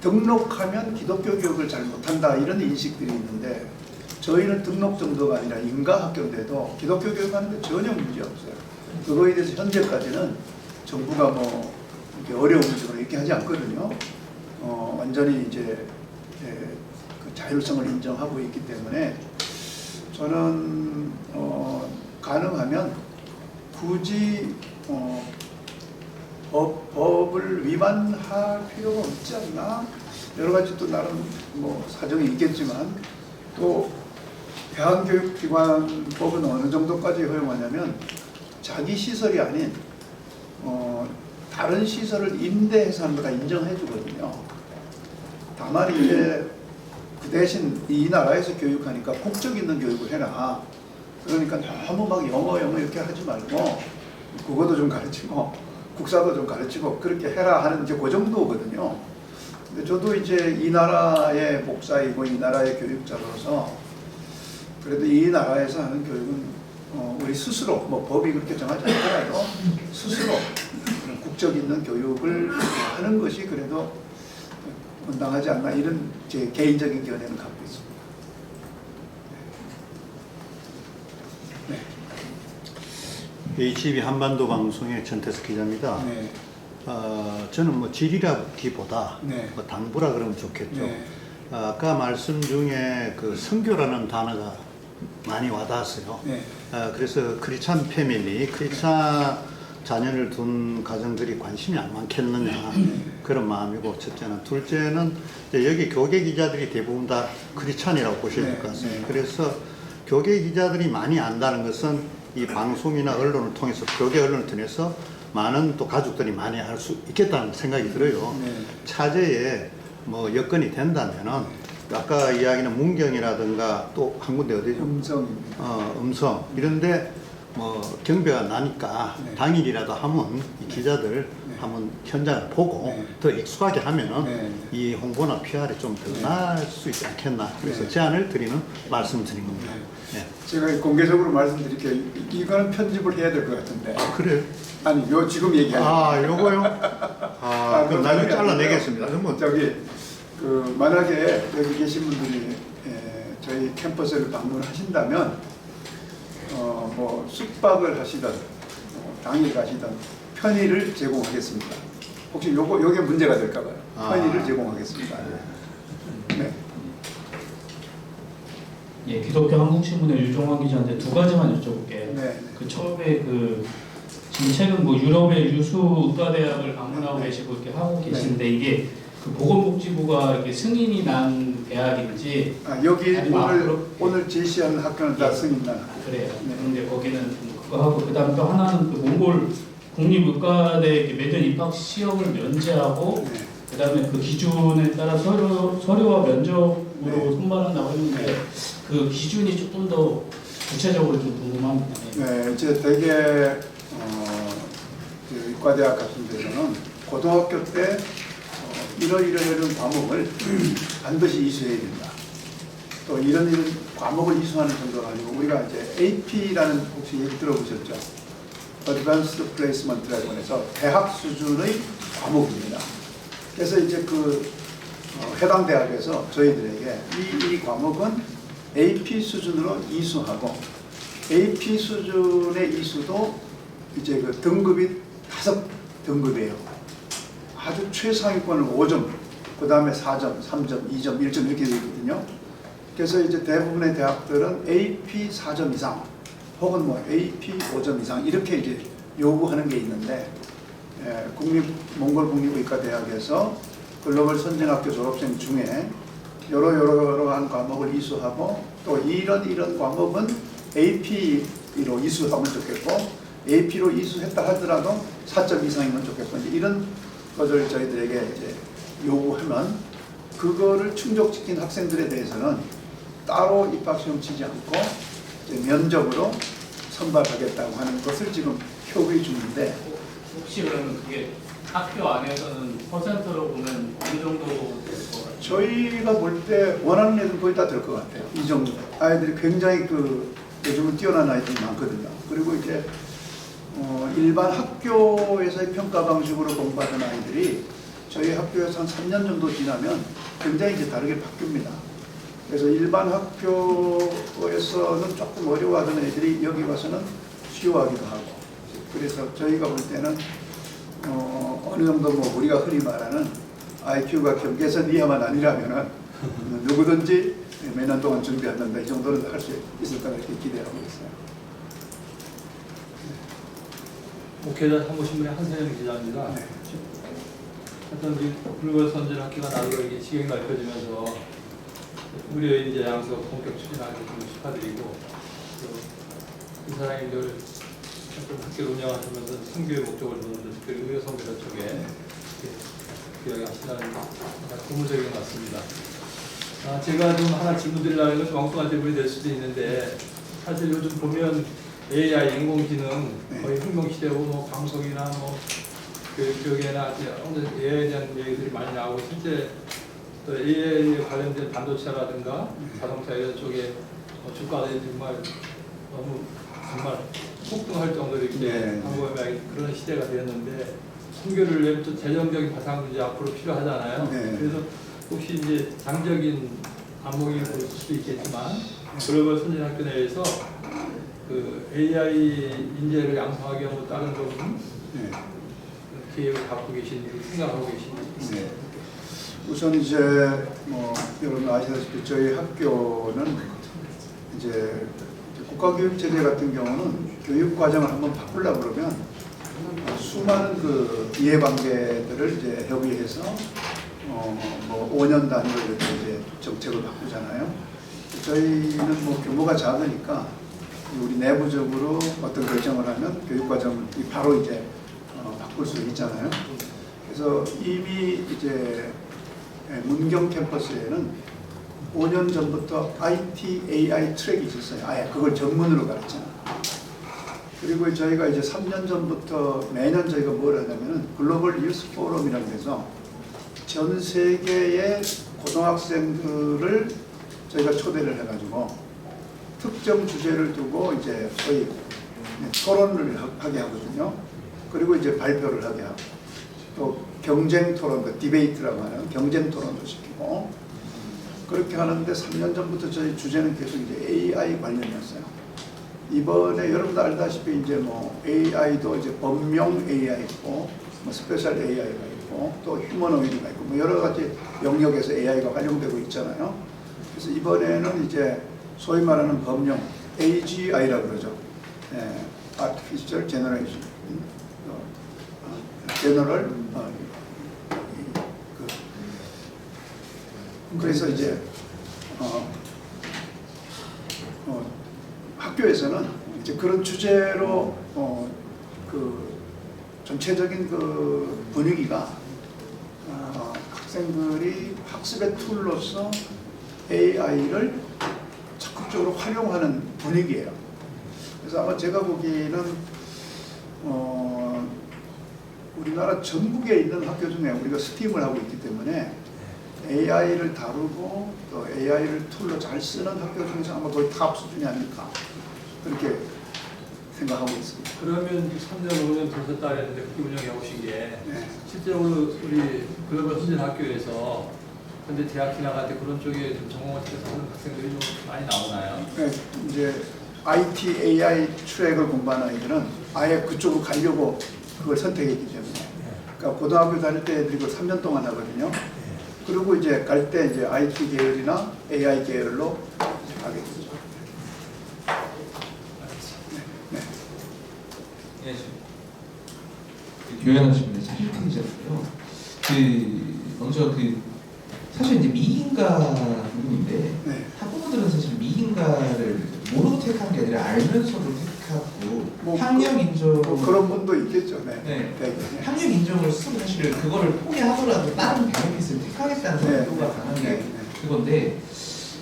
등록하면 기독교 교육을 잘 못한다 이런 인식들이 있는데 저희는 등록 정도가 아니라 인가학교인데도 기독교 교육하는데 전혀 문제 없어요. 그거에 대해서 현재까지는 정부가 뭐 이렇게 어려운 문제로 이렇게 하지 않거든요. 완전히 이제 그 자율성을 인정하고 있기 때문에 저는 가능하면 굳이 법을 위반할 필요가 없지 않나? 여러 가지 또 나름 뭐 사정이 있겠지만 또 대한교육기관법은 어느 정도까지 허용하냐면 자기 시설이 아닌 다른 시설을 임대해서 하는 거다 인정해 주거든요. 다만 이제 그 대신 이 나라에서 교육하니까 국적 있는 교육을 해라. 그러니까 너무 막 영어 이렇게 하지 말고 국어도 좀 가르치고 국사도 좀 가르치고 그렇게 해라 하는 이제 그 정도거든요. 근데 저도 이제 이 나라의 목사이고 이 나라의 교육자로서 그래도 이 나라에서 하는 교육은 우리 스스로 뭐 법이 그렇게 정하지 않더라도 스스로 국적 있는 교육을 하는 것이 그래도 온당하지 않나 이런 제 개인적인 견해는 갖고 있습니다. HB 한반도 방송의 전태석 기자입니다. 네. 저는 뭐 질이라기보다 네. 뭐 당부라 그러면 좋겠죠. 네. 아까 말씀 중에 그 선교라는 단어가 많이 와닿았어요. 네. 그래서 크리스찬 패밀리, 크리스찬 자녀를 둔 가정들이 관심이 안 많겠느냐 그런 마음이고 첫째는 둘째는 이제 여기 교계 기자들이 대부분 다 크리스찬이라고 보셔야 될 것 같습니다. 네. 그래서 교계 기자들이 많이 안다는 것은 이 방송이나 언론을 통해서 교계 언론을 통해서 많은 또 가족들이 많이 알 수 있겠다는 생각이 들어요. 네. 차제에 뭐 여건이 된다면은 아까 이야기는 문경이라든가 또 한 군데 어디죠? 음성입니다. 음성 이런데 뭐 경배가 나니까 네. 당일이라도 하면 이 기자들 네. 한번 현장을 보고 네. 더 익숙하게 하면은 네. 이 홍보나 PR이 좀 더 네. 나을 수 있지 않겠나 그래서 네. 제안을 드리는 말씀드린 겁니다. 네. 제가 공개적으로 말씀드릴게요. 이거는 편집을 해야 될 것 같은데. 그래요? 아니, 요 지금 얘기하는. 요거요? 그럼 나중에 잘라내겠습니다. 뭐 저기 그 만약에 여기 계신 분들이 저희 캠퍼스를 방문하신다면 뭐 숙박을 하시든 당일 가시든 편의를 제공하겠습니다. 혹시 요게 문제가 될까 봐요. 편의를 제공하겠습니다. 네. 예, 기독교 한국신문의 유종환 기자인데 두 가지만 여쭤볼게요. 네. 그 처음에 지금 최근 뭐 유럽의 유수 의과대학을 방문하고 계시고 이렇게 하고 계신데 이게 그 보건복지부가 이렇게 승인이 난 대학인지 여기 아니면 오늘 제시하는 학교는 다 승인난 학교. 그래요. 네. 그런데 거기는 그거 하고 그다음 또 하나는 그 몽골 국립의과대 매년 입학 시험을 면제하고 네. 그다음에 그 기준에 따라 서류와 면접으로 네. 선발한다고 했는데 그 기준이 조금 더 구체적으로 좀 궁금합니다. 네, 이제 되게 그 의과대학 같은 데서는 고등학교 때 이런 과목을 반드시 이수해야 된다. 또 이런 과목을 이수하는 정도가 아니고 우리가 이제 AP라는 혹시 얘기 들어보셨죠? Advanced Placement라고 해서 대학 수준의 과목입니다. 그래서 이제 그 해당 대학에서 저희들에게 이 과목은 AP 수준으로 이수하고 AP 수준의 이수도 이제 그 등급이 5등급이에요. 아주 최상위권은 5점, 그 다음에 4점, 3점, 2점, 1점 이렇게 되거든요. 그래서 이제 대부분의 대학들은 AP 4점 이상 혹은 뭐 AP 5점 이상 이렇게 이제 요구하는 게 있는데 몽골 국립의과대학에서 글로벌 선진학교 졸업생 중에 여러한 과목을 이수하고 또 이런 과목은 AP로 이수하면 좋겠고 AP로 이수했다 하더라도 4점 이상이면 좋겠고 이제 이런 것을 저희들에게 이제 요구하면 그거를 충족시킨 학생들에 대해서는 따로 입학시험 치지 않고 이제 면접으로 선발하겠다고 하는 것을 지금 표구해 주는데 혹시 그러면 그게 학교 안에서는 퍼센트로 보면 어느 정도 될 것 같아요? 저희가 볼 때 원하는 애들 거의 다 될 것 같아요. 이 정도 아이들이 굉장히 그 요즘은 뛰어난 아이들이 많거든요. 그리고 이제 일반 학교에서의 평가 방식으로 공부하던 아이들이 저희 학교에서 한 3년 정도 지나면 굉장히 이제 다르게 바뀝니다. 그래서 일반 학교에서는 조금 어려워하던 애들이 여기 와서는 쉬워하기도 하고 그래서 저희가 볼 때는 어느 정도 뭐 우리가 흔히 말하는 IQ가 경계선 이하만 아니라면은 누구든지 몇 년 동안 준비한다 이 정도는 할 수 있을 거라 이렇게 기대하고 있어요. 목회자 사무신문의 한세영 기자입니다. 네. 하여튼 이 글로벌 선진학교가 나로 이게 시경이 넓혀지면서 무려 이제 양서 본격 추진하게 좀 축하드리고 이 사장님들 어떤 학교를 운영하시면서 선교의 목적을 두는 특별히 의료선교사 쪽에 기여하시다는 고무적인 것 같습니다. 제가 좀 하나 질문 드리려는 건 좀 엉뚱한 질문이 될 수도 있는데 사실 요즘 보면 AI 인공지능 거의 혁명시대고 뭐 방송이나 뭐 교육에나 AI에 대한 얘기들이 많이 나오고 실제 또 AI에 관련된 반도체라든가 자동차 이런 쪽에 주가들이 정말 너무 정말 폭등할 정도로 이렇게 광범위하게 그런 시대가 되었는데 선교를 위해 또 재정적인 바탕 문제 앞으로 필요하잖아요. 네. 그래서 혹시 이제 장적인 안목이 볼 수도 있겠지만 글로벌 선진학교 내에서 그 AI 인재를 양성하기 위한 뭐 다른 좀 계획을 갖고 계신지 생각하고 계신지. 네. 우선 이제 뭐 여러분 아시다시피 저희 학교는 이제 국가교육제대 같은 경우는 교육 과정을 한번 바꾸려고 그러면 수많은 그 이해관계들을 이제 협의해서 뭐 5년 단위로 이렇게 이제 정책을 바꾸잖아요. 저희는 뭐 규모가 작으니까 우리 내부적으로 어떤 결정을 하면 교육 과정을 바로 이제 바꿀 수 있잖아요. 그래서 이미 이제 문경 캠퍼스에는 5년 전부터 IT, AI 트랙이 있었어요. 아예 그걸 전문으로 가르치는. 그리고 저희가 이제 3년 전부터 매년 저희가 뭘 하냐면은 글로벌 유스 포럼이라고 해서 전 세계의 고등학생들을 저희가 초대를 해가지고 특정 주제를 두고 이제 소위 토론을 하게 하거든요. 그리고 이제 발표를 하게 하고 또 경쟁 토론, 디베이트라고 하는 경쟁 토론도 시키고 그렇게 하는데 3년 전부터 저희 주제는 계속 이제 AI 관련이었어요. 이번에 여러분도 알다시피 이제 뭐 AI도 이제 범용 AI 있고 뭐 스페셜 AI가 있고 또 휴머노이드가 있고 뭐 여러 가지 영역에서 AI가 활용되고 있잖아요. 그래서 이번에는 이제 소위 말하는 범용 AGI라고 그러죠. Artificial Generation, General. 그래서 이제 학교에서는 이제 그런 주제로 그 전체적인 그 분위기가 학생들이 학습의 툴로서 AI를 적극적으로 활용하는 분위기예요. 그래서 아마 제가 보기에는 우리나라 전국에 있는 학교 중에 우리가 스팀을 하고 있기 때문에 AI를 다루고 또 AI를 툴로 잘 쓰는 학교 중에서 아마 거의 탑 수준이 아닐까 그렇게 생각하고 있습니다. 그러면 3년, 5년 되셨다 그랬는데 그렇게 운영해 오신 게 네. 실제로 우리 글로벌 수준 학교에서 현재 대학 진학할 때 그런 쪽에 좀 전공을 시켜서 하는 학생들이 좀 많이 나오나요? 네, 이제 IT, AI 트랙을 공부하는 아이들은 아예 그쪽으로 가려고 그걸 선택했기 때문에 그러니까 고등학교 다닐 때 애들이 그걸 3년 동안 하거든요. 그리고 이제 갈 때 이제 IT 계열이나 AI 계열로 가게 되죠. 교양하신 분들 사실 되잖아요. 먼저 사실 이제 미인가 부분인데 네. 학부모들은 사실 미인가를 모르고 택한 게 아니라 알면서도 택하고 학력 인정 그런 분도 있겠죠. 네. 네. 네. 학력 인정을 쓰고 사실 그거를 포기하더라도 다른 베네핏을 택하겠다는 네. 의도가 강한 게 네. 그건데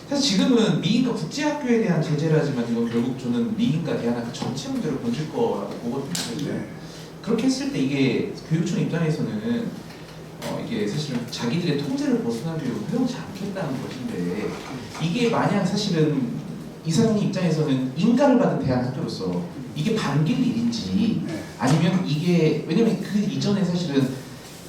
사실 지금은 미인가 국제학교에 대한 제재라지만 이건 결국 저는 미인가 대안학교 전체 문제를 건질 거라고 보거든요. 네. 그렇게 했을 때 이게 교육청 입장에서는 이게 사실은 자기들의 통제를 벗어난 교육을 허용치 않겠다는 것인데 이게 만약 사실은 이사장님 입장에서는 인가를 받은 대안학교로서 이게 반길 일인지 네. 아니면 이게 왜냐면 그 이전에 사실은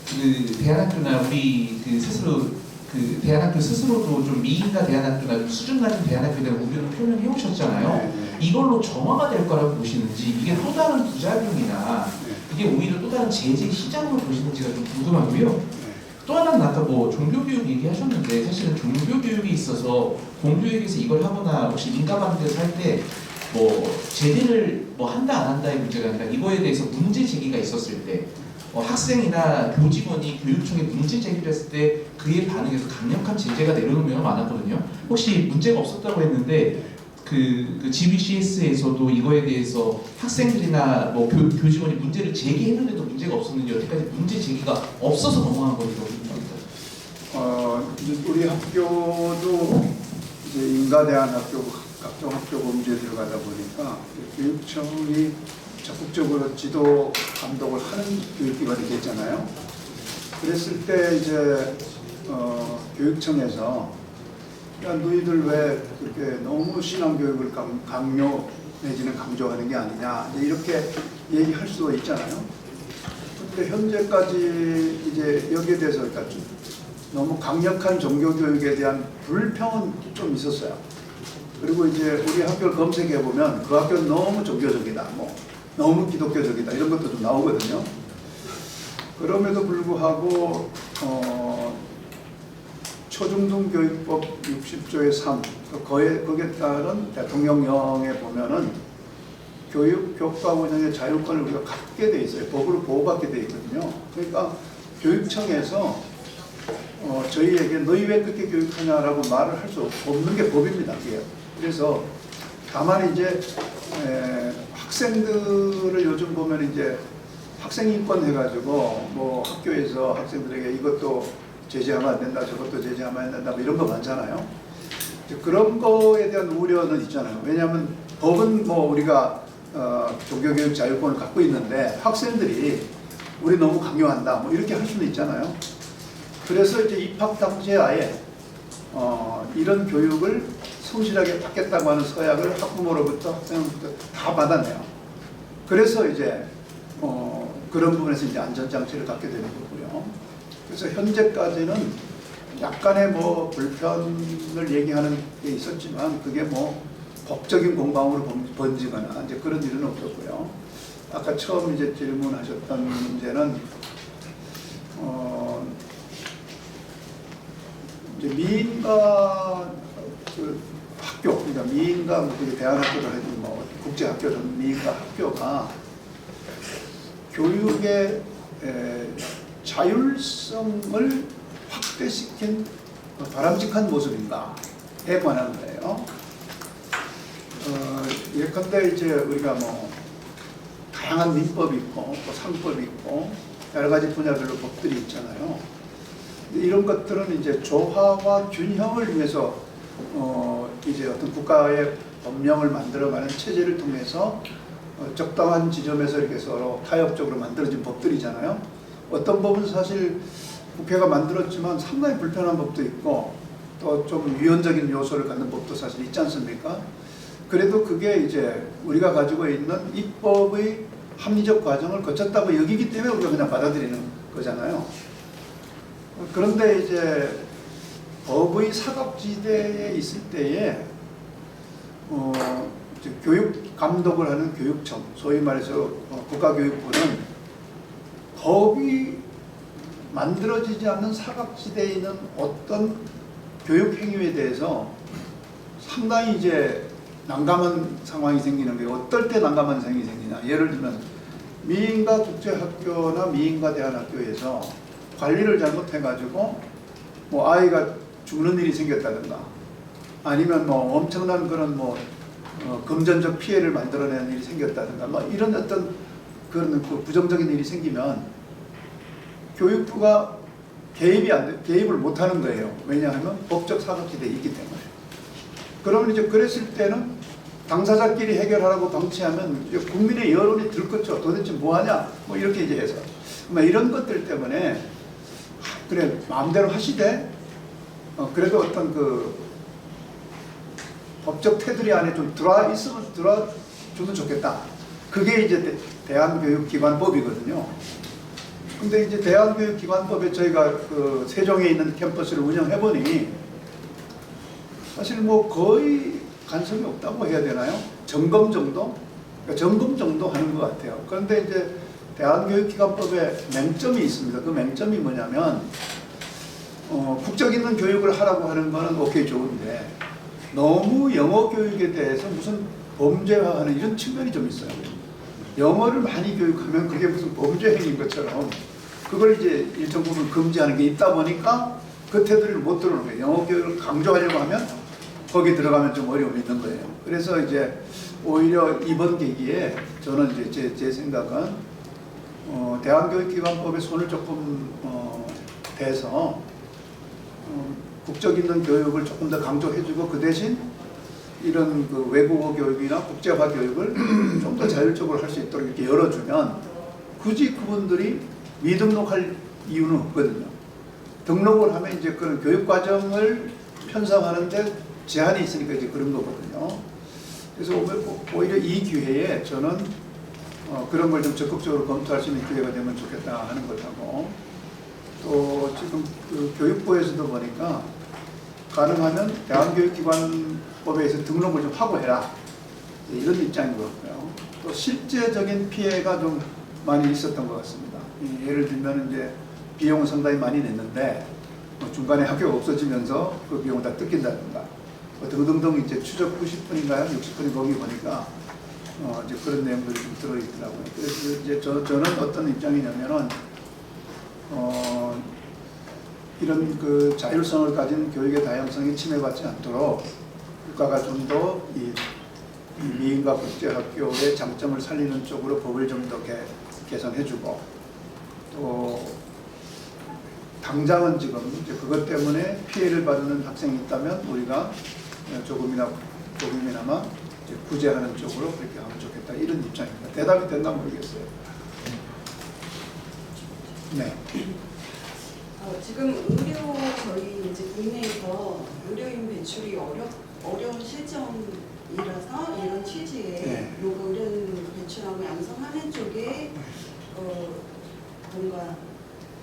그 대안학교나 우리 스스로 그 대안학교 스스로도 좀 미인가 대안학교나 좀 수준 낮은 대안학교에 대한 우려를 표명해 오셨잖아요. 네. 이걸로 정화가 될 거라고 보시는지 이게 또 다른 부작용이나 이게 오히려 또 다른 제재 시장으로 보시는지가 좀 궁금하고요. 또 하나는 아까 뭐 종교교육 얘기하셨는데 사실은 종교교육에 있어서 공교육에서 이걸 하거나 혹시 인가받는 데서 할 때 뭐 제재를 뭐 한다 안 한다의 문제가 아니라 이거에 대해서 문제 제기가 있었을 때 학생이나 교직원이 교육청에 문제 제기를 했을 때 그에 반응해서 강력한 제재가 내려오는 경우가 많았거든요. 혹시 문제가 없었다고 했는데 그 GBCS에서도 이거에 대해서 학생들이나 뭐 교직원이 문제를 제기했는데도 문제가 없었는지 여태까지 문제 제기가 없어서 넘어간 건지 궁금합니다. 이제 우리 학교도 이제 인가대안 학교 각종 학교 범주에 들어가다 보니까 교육청이 적극적으로 지도 감독을 하는 교육기관이 됐잖아요. 그랬을 때 이제 교육청에서 야 너희들 왜 그렇게 너무 신앙교육을 강요 내지는 강조하는 게 아니냐 이렇게 얘기할 수도 있잖아요. 근데 현재까지 이제 여기에 대해서 그러니까 좀 너무 강력한 종교교육에 대한 불평은 좀 있었어요. 그리고 이제 우리 학교를 검색해 보면 그 학교는 너무 종교적이다, 뭐 너무 기독교적이다 이런 것도 좀 나오거든요. 그럼에도 불구하고 초중등교육법 60조의 3 거기에 따른 대통령령에 보면은 교육 교과 운영의 자율권을 우리가 갖게 돼 있어요. 법으로 보호받게 돼 있거든요. 그러니까 교육청에서 저희에게 너희 왜 그렇게 교육하냐라고 말을 할 수 없는 게 법입니다. 그게. 그래서 다만 이제 학생들을 요즘 보면 이제 학생 인권 해가지고 뭐 학교에서 학생들에게 이것도 제재하면 안 된다, 저것도 제재하면 안 된다, 뭐 이런 거 많잖아요. 그런 거에 대한 우려는 있잖아요. 왜냐하면 법은 뭐 우리가 종교교육 자율권을 갖고 있는데 학생들이 우리 너무 강요한다, 뭐 이렇게 할 수는 있잖아요. 그래서 이제 입학 당시에 아예 이런 교육을 성실하게 받겠다고 하는 서약을 학부모로부터 학생으로부터 다 받아내요. 그래서 이제 그런 부분에서 이제 안전장치를 갖게 되는 거고요. 그래서 현재까지는 약간의 뭐 불편을 얘기하는 게 있었지만 그게 뭐 법적인 공방으로 번지거나 이제 그런 일은 없었고요. 아까 처음 이제 질문하셨던 문제는 이제 미인가 그 학교, 그러니까 미인가 대안학교도 하든 뭐 국제학교든 미인가 학교가 교육의 자율성을 확대시킨 바람직한 모습인가에 관한 거예요. 예컨대 이제 우리가 뭐 다양한 민법이 있고 또 상법이 있고 여러 가지 분야별로 법들이 있잖아요. 이런 것들은 이제 조화와 균형을 위해서 이제 어떤 국가의 법령을 만들어가는 체제를 통해서 적당한 지점에서 이렇게 서로 타협적으로 만들어진 법들이잖아요. 어떤 법은 사실 국회가 만들었지만 상당히 불편한 법도 있고 또 좀 위헌적인 요소를 갖는 법도 사실 있지 않습니까? 그래도 그게 이제 우리가 가지고 있는 입법의 합리적 과정을 거쳤다고 여기기 때문에 우리가 그냥 받아들이는 거잖아요. 그런데 이제 법의 사각지대에 있을 때에 이제 교육 감독을 하는 교육청, 소위 말해서 국가교육부는 법이 만들어지지 않는 사각지대에 있는 어떤 교육 행위에 대해서 상당히 이제 난감한 상황이 생기는 거예요. 어떨 때 난감한 상황이 생기냐. 예를 들면 미인가 국제학교나 미인가 대안학교에서 관리를 잘못해가지고 뭐 아이가 죽는 일이 생겼다든가 아니면 뭐 엄청난 그런 뭐 금전적 피해를 만들어내는 일이 생겼다든가 뭐 이런 어떤 그런 그 부정적인 일이 생기면 교육부가 개입을 못하는 거예요. 왜냐하면 법적 사각지대에 있기 때문에. 그러면 이제 그랬을 때는 당사자끼리 해결하라고 방치하면 이제 국민의 여론이 들끓죠. 도대체 뭐하냐? 뭐 이렇게 이제 해서 이런 것들 때문에 그래 마음대로 하시되 그래도 어떤 그 법적 테두리 안에 좀 들어주면 좋겠다. 그게 이제 대한교육기관법이거든요. 근데 이제 대한교육기관법에 저희가 그 세종에 있는 캠퍼스를 운영해보니 사실 뭐 거의 간섭이 없다고 해야 되나요? 점검 정도? 그러니까 점검 정도 하는 것 같아요. 그런데 이제 대한교육기관법에 맹점이 있습니다. 그 맹점이 뭐냐면 국적 있는 교육을 하라고 하는 거는 오케이 좋은데 너무 영어 교육에 대해서 무슨 범죄화하는 이런 측면이 좀 있어요. 영어를 많이 교육하면 그게 무슨 범죄 행위인 것처럼 그걸 이제 일정 부분 금지하는 게 있다 보니까 그 테두리를 못 들어오는 거예요. 영어 교육을 강조하려고 하면 거기 들어가면 좀 어려움이 있는 거예요. 그래서 이제 오히려 이번 계기에 저는 이제 제 생각은 대한교육기관법에 손을 조금 대서 국적 있는 교육을 조금 더 강조해주고 그 대신 이런 그 외국어 교육이나 국제화 교육을 좀 더 자율적으로 할 수 있도록 이렇게 열어주면 굳이 그분들이 미등록할 이유는 없거든요. 등록을 하면 이제 그런 교육 과정을 편성하는데 제한이 있으니까 이제 그런 거거든요. 그래서 오히려 이 기회에 저는 그런 걸 좀 적극적으로 검토할 수 있는 기회가 되면 좋겠다 하는 것하고 또 지금 그 교육부에서도 보니까 가능하면 대한교육기관법에서 등록을 좀 하고 해라 이런 입장인 것 같고요. 또 실제적인 피해가 좀 많이 있었던 것 같습니다. 예를 들면 이제 비용은 상당히 많이 냈는데 중간에 학교가 없어지면서 그 비용을 다 뜯긴다든가 등등등 이제 추적 90분인가요? 60분이 거기 보니까 이제 그런 내용들이 좀 들어있더라고요. 그래서 이제 저는 어떤 입장이냐면은 이런 그 자율성을 가진 교육의 다양성이 침해받지 않도록 국가가 좀 더 이 미인과 국제학교의 장점을 살리는 쪽으로 법을 좀 더 개선해주고 또 당장은 지금 이제 그것 때문에 피해를 받는 학생이 있다면 우리가 조금이나마 이제 구제하는 쪽으로 그렇게 하면 좋겠다 이런 입장입니다. 대답이 됐나 모르겠어요. 네. 지금 의료 저희 이제 국내에서 의료인 배출이 어려운 실정이라서 이런 취지에 네. 요거 의료인 배출하고 양성하는 쪽에 뭔가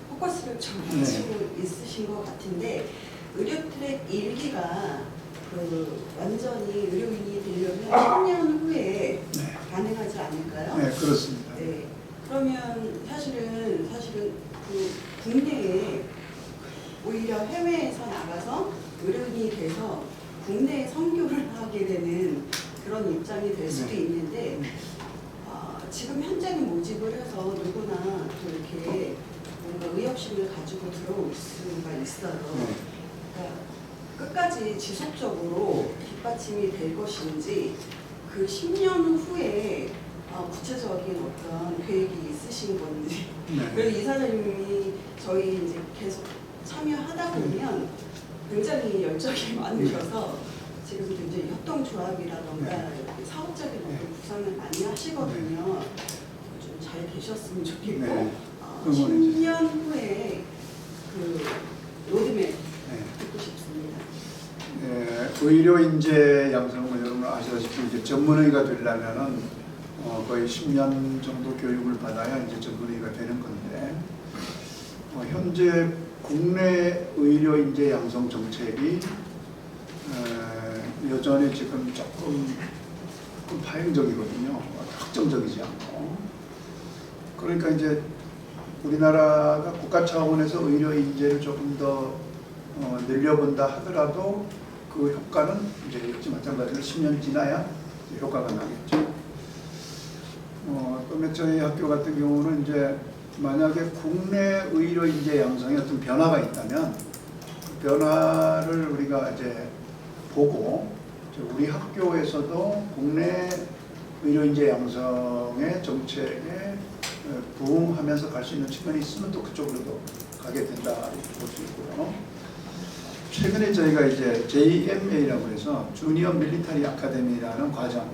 포커스를 좀 맞추고 있으신 것 같은데 의료 트랙 1기가 완전히 의료인이 되려면 10년 후에 네. 가능하지 않을까요? 네, 그렇습니다. 네. 그러면 사실은 그 국내에 오히려 해외에서 나가서 의료인이 돼서 국내에 선교를 하게 되는 그런 입장이 될 수도 있는데 지금 현재는 모집을 해서 누구나 또 이렇게 뭔가 의협심을 가지고 들어올 수가 있어요. 그러니까 끝까지 지속적으로 뒷받침이 될 것인지 그 10년 후에 구체적인 어떤 계획이 있으신 건지 그리고 이사장님이 저희 이제 계속 참여하다 보면 굉장히 열정이 많으셔서 지금도 이제 협동조합이라던가 사업적인 어떤 구상을 많이 하시거든요. 좀 잘 되셨으면 좋겠고 응원해 주세요. 10년 후에 그 로드맵 네. 듣고 싶습니다. 의료 인재 양성은 여러분 아시다시피 이제 전문의가 되려면은 거의 10년 정도 교육을 받아야 이제 전문의가 되는 건데 현재 국내 의료 인재 양성 정책이 여전히 지금 조금 파행적이거든요. 확정적이지 않고. 그러니까 이제 우리나라가 국가 차원에서 의료 인재를 조금 더 늘려본다 하더라도 그 효과는 이제 역시 마찬가지로 10년 지나야 효과가 나겠죠. 그러면 저희 학교 같은 경우는 이제 만약에 국내 의료 인재 양성에 어떤 변화가 있다면 그 변화를 우리가 이제 보고 우리 학교에서도 국내 의료 인재 양성의 정책에 부응하면서 갈 수 있는 측면이 있으면 또 그쪽으로도 가게 된다 이렇게 볼 수 있고요. 최근에 저희가 이제 JMA라고 해서 주니어 밀리터리 아카데미라는 과정,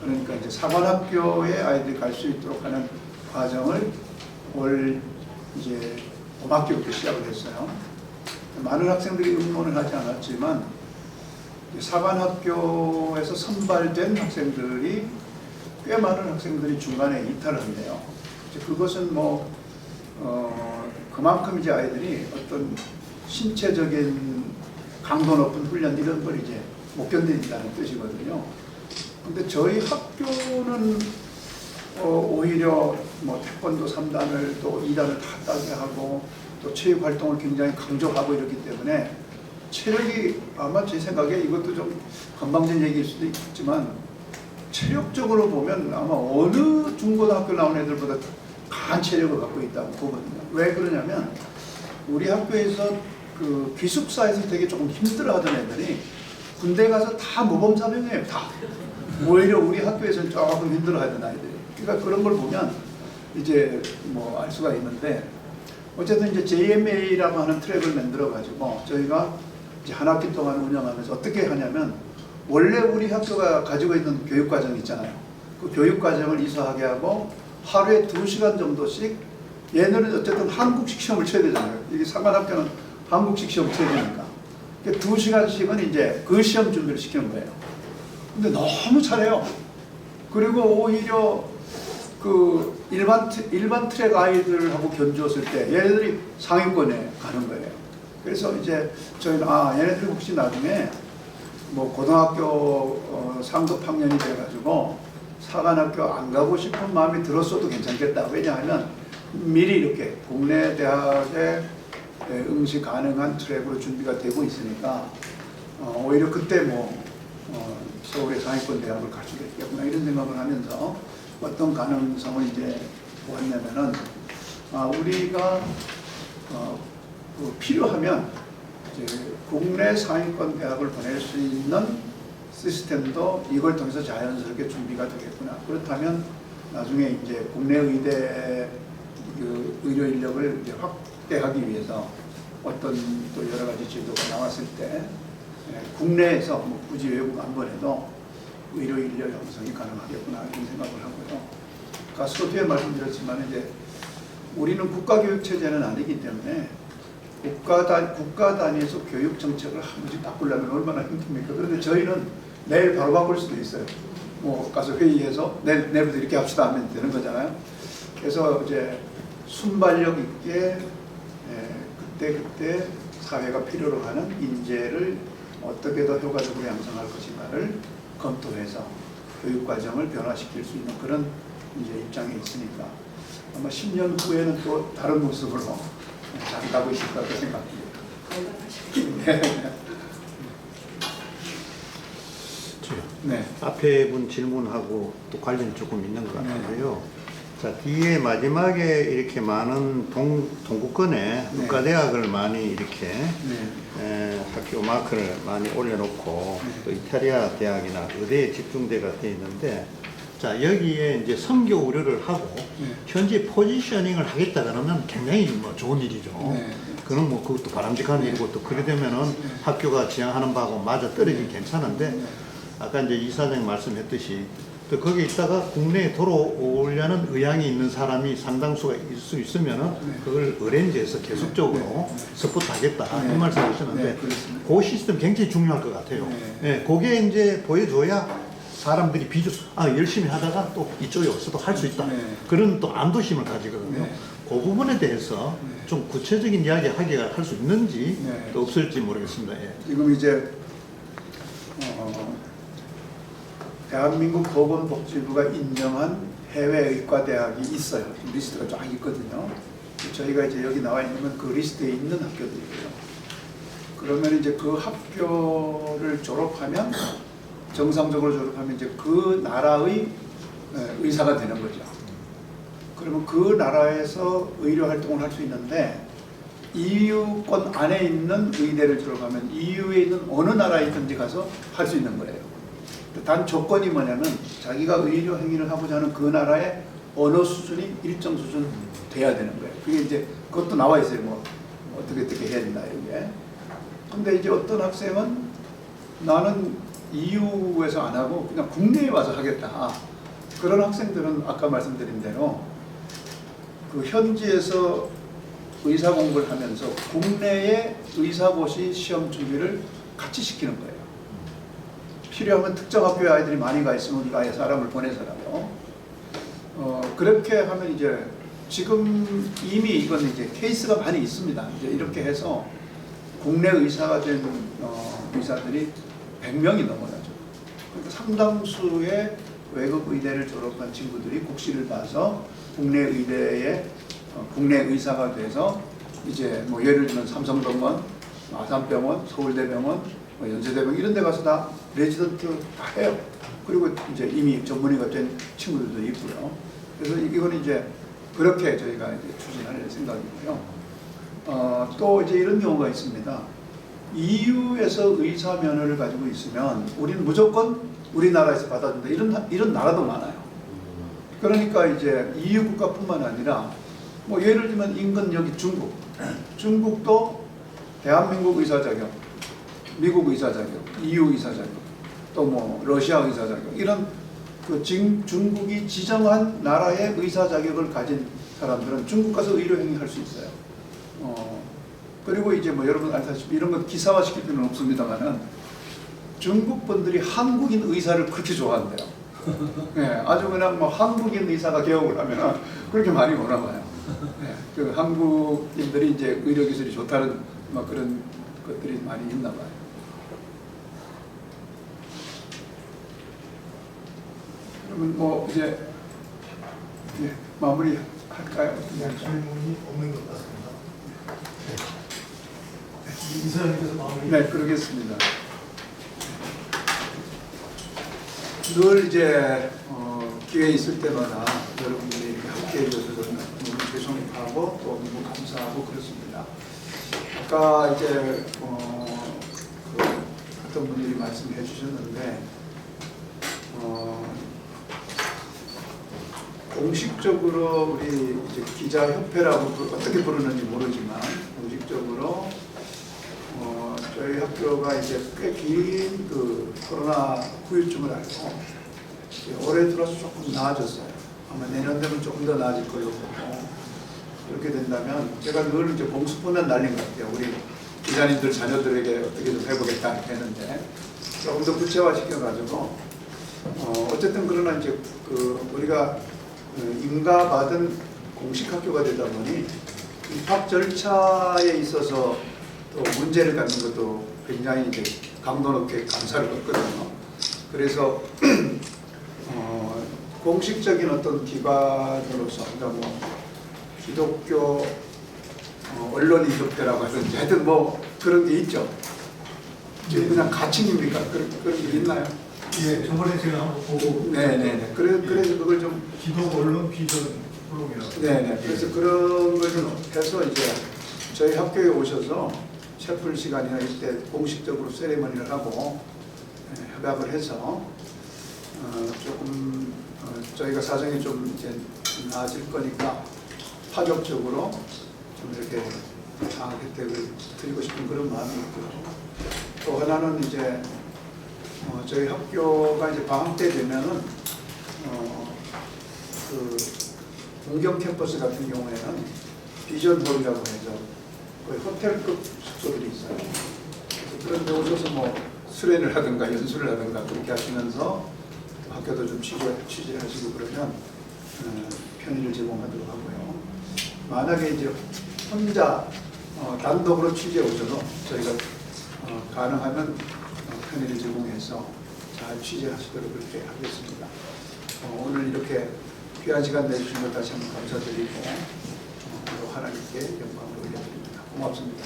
그러니까 이제 사관학교에 아이들이 갈 수 있도록 하는 과정을 올 이제 봄학기부터 시작을 했어요. 많은 학생들이 응모는 하지 않았지만 사관학교에서 선발된 학생들이 꽤 많은 학생들이 중간에 이탈을 한대요. 그것은 뭐 그만큼 이제 아이들이 어떤 신체적인 강도 높은 훈련 이런 걸 이제 못 견딘다는 뜻이거든요. 근데 저희 학교는 오히려 뭐 태권도 3단을 또 2단을 다 따게 하고 또 체육 활동을 굉장히 강조하고 이렇기 때문에 체력이 아마 제 생각에 이것도 좀 건방진 얘기일 수도 있지만 체력적으로 보면 아마 어느 중고등학교 나온 애들보다 강한 체력을 갖고 있다고 보거든요. 왜 그러냐면 우리 학교에서 그 기숙사에서 되게 조금 힘들어하던 애들이 군대 가서 다 모범사병이에요. 다. 오히려 우리 학교에서는 조금 힘들어하던 아이들이. 그러니까 그런 걸 보면 이제 뭐 알 수가 있는데 어쨌든 이제 JMA라고 하는 트랙을 만들어 가지고 저희가 이제 한 학기 동안 운영하면서 어떻게 하냐면 원래 우리 학교가 가지고 있는 교육과정 있잖아요. 그 교육과정을 이수하게 하고 하루에 2시간 정도씩 얘네는 어쨌든 한국식 시험을 쳐야 되잖아요. 이게 사관학교는 한국식 시험 쳐야 되니까. 2시간씩은 이제 그 시험 준비를 시키는 거예요. 근데 너무 잘해요. 그리고 오히려 그 일반 트랙 아이들하고 견주었을 때 얘네들이 상위권에 가는 거예요. 그래서 이제 저희는 얘네들이 혹시 나중에 뭐 고등학교 상급 학년이 돼가지고 사관학교 안 가고 싶은 마음이 들었어도 괜찮겠다. 왜냐하면 미리 이렇게 국내 대학에 응시 가능한 트랙으로 준비가 되고 있으니까 오히려 그때 뭐 서울의 상위권 대학을 갈 수 있겠구나 이런 생각을 하면서 어떤 가능성을 이제 보았냐면은 우리가 필요하면 이제 국내 상위권 대학을 보낼 수 있는 시스템도 이걸 통해서 자연스럽게 준비가 되겠구나. 그렇다면 나중에 이제 국내 의대 그 의료 인력을 이제 확대하기 위해서 어떤 또 여러 가지 제도가 나왔을 때 국내에서 뭐 굳이 외국 안 보내도 의료 인력 양성이 가능하겠구나 이런 생각을 하고요. 가수도 뒤에 말씀드렸지만 이제 우리는 국가교육 체제는 아니기 때문에 국가 단위에서 교육 정책을 한 번씩 바꾸려면 얼마나 힘듭니까? 그런데 저희는 내일 바로 바꿀 수도 있어요. 뭐 가서 회의해서 내일부터 이렇게 합시다 하면 되는 거잖아요. 그래서 이제 순발력 있게 그때 사회가 필요로 하는 인재를 어떻게 더 효과적으로 양성할 것인가를 검토해서 교육과정을 변화시킬 수 있는 그런 이제 입장에 있으니까 아마 10년 후에는 또 다른 모습으로 잘 가고 있을 거라고 생각합니다. 네. 앞에 분 질문하고 또 관련이 조금 있는 것 같은데요. 자, 뒤에 마지막에 이렇게 많은 동구권에 의과대학을 많이 이렇게 학교 마크를 많이 올려놓고 또 이탈리아 대학이나 의대에 집중대가 되어 있는데 자, 여기에 이제 선교 우려를 하고 현재 포지셔닝을 하겠다 그러면 굉장히 뭐 좋은 일이죠. 그건 뭐 그것도 바람직한 일이고 또 그래 되면은 학교가 지향하는 바하고 맞아 떨어지기 괜찮은데 아까 이제 이사장님 말씀했듯이 또 거기 있다가 국내에 돌아오려는 의향이 있는 사람이 상당수가 있을 수 있으면은 그걸 어렌지해서 계속적으로 서포트하겠다 이 말씀하셨는데 네, 그렇습니다. 그 시스템 굉장히 중요할 것 같아요. 네. 그게 이제 보여줘야 사람들이 열심히 하다가 또 이쪽에 와서도 할 수 있다. 네. 그런 또 안도심을 가지거든요. 네. 그 부분에 대해서 좀 구체적인 이야기 하기가 할 수 있는지 네. 또 없을지 모르겠습니다. 예. 지금 이제 대한민국 보건복지부가 인정한 해외 의과대학이 있어요. 리스트가 쫙 있거든요. 저희가 이제 여기 나와 있는 건 그 리스트에 있는 학교들이고요. 그러면 이제 그 학교를 졸업하면 정상적으로 졸업하면 이제 그 나라의 의사가 되는 거죠. 그러면 그 나라에서 의료 활동을 할 수 있는데 EU권 안에 있는 의대를 졸업하면 EU에 있는 어느 나라에든지 가서 할 수 있는 거예요. 단 조건이 뭐냐면 자기가 의료 행위를 하고자 하는 그 나라의 언어 수준이 일정 수준 돼야 되는 거예요. 그게 이제 그것도 나와 있어요. 뭐 어떻게 해야 된다 이런 게. 근데 이제 어떤 학생은 나는 EU에서 안 하고 그냥 국내에 와서 하겠다. 그런 학생들은 아까 말씀드린 대로 그 현지에서 의사 공부를 하면서 국내의 의사고시 시험 준비를 같이 시키는 거예요. 필요하면 특정 학교에 아이들이 많이 가 있으면 우리가 아예 사람을 보내서라도 그렇게 하면 이제 지금 이미 이건 이제 케이스가 많이 있습니다. 이제 이렇게 해서 국내 의사가 된 의사들이 100명이 넘어가죠. 그러니까 상당수의 외국 의대를 졸업한 친구들이 국시를 봐서 국내 의대에 국내 의사가 돼서 이제 뭐 예를 들면 삼성병원, 아산병원, 서울대병원, 연세대병원 이런 데 가서 다 레지던트 다 해요. 그리고 이제 이미 전문의가 된 친구들도 있고요. 그래서 이건 이제 그렇게 저희가 이제 추진할 생각이고요. 또 이제 이런 경우가 있습니다. EU에서 의사 면허를 가지고 있으면 우리는 무조건 우리나라에서 받아준다. 이런 나라도 많아요. 그러니까 이제 EU 국가뿐만 아니라 뭐 예를 들면 인근 여기 중국도 대한민국 의사 자격, 미국 의사 자격, EU 의사 자격, 또 뭐 러시아 의사 자격 이런 그 중국이 지정한 나라의 의사 자격을 가진 사람들은 중국 가서 의료 행위할 수 있어요. 그리고 이제 뭐 여러분 아시다시피 이런 건 기사화 시킬 필요는 없습니다만은 중국 분들이 한국인 의사를 그렇게 좋아한대요. 네, 아주 그냥 뭐 한국인 의사가 개업을 하면 그렇게 많이 오나 봐요. 네, 그 한국인들이 이제 의료 기술이 좋다는 뭐 그런 것들이 많이 있나 봐요. 그러면 뭐 이제 마무리 할까요? 질문이 없는 것 같습니다. 이사장님께서 마무리. 네, 그러겠습니다. 늘 이제 기회 있을 때마다 여러분들이 이렇게 함께해 주셔서 너무 죄송하고 또 너무 감사하고 그렇습니다. 아까 이제 그 어떤 분들이 말씀해 주셨는데 공식적으로 우리 이제 기자협회라고 어떻게 부르는지 모르지만 공식적으로 저희 학교가 이제 꽤 긴 그 코로나 후유증을 앓고 올해 들어서 조금 나아졌어요. 아마 내년 되면 조금 더 나아질 걸로 보고 그렇게 된다면 제가 늘 이제 공수포는 날린 것 같아요. 우리 기자님들 자녀들에게 어떻게 좀 해보겠다 이렇게 했는데 조금 더 구체화시켜가지고 어쨌든 그러나 이제 그 우리가 인가받은 공식 학교가 되다 보니 입학 절차에 있어서 또 문제를 갖는 것도 굉장히 이제 강도 높게 감사를 받거든요. 그래서 공식적인 어떤 기관으로서 그러니까 뭐 기독교 언론인협회라고 하든지 하여튼 뭐 그런 게 있죠. 지금 그냥 가칭입니까? 그런 게 있나요? 예, 저번에 제가 한번 보고. 네네네. 그래서 그걸 좀 기독 언론 비전 프로그램이라고. 네네. 그래서 그런 걸 좀 해서 이제 저희 학교에 오셔서 채플 시간이나 이때 공식적으로 세레머니를 하고 협약을 해서 조금 저희가 사정이 좀 이제 나아질 거니까 파격적으로 좀 이렇게 장학 혜택을 드리고 싶은 그런 마음이 있고요. 또 하나는 이제 저희 학교가 이제 방학 때 되면은 그 공경 캠퍼스 같은 경우에는 비전홀이라고 해서 거의 호텔급 숙소들이 있어요. 그래서 그런 데 오셔서 뭐 수련을 하든가 연수를 하든가 그렇게 하시면서 학교도 좀 취재하시고 그러면 편의를 제공하도록 하고요. 만약에 이제 혼자 단독으로 취재 오셔도 저희가 가능하면 편의를 제공해서 잘 취재하시도록 그렇게 하겠습니다. 오늘 이렇게 귀한 시간 내주신 것 다시 한번 감사드리고 하나님께 영광을 올려드립니다. 고맙습니다.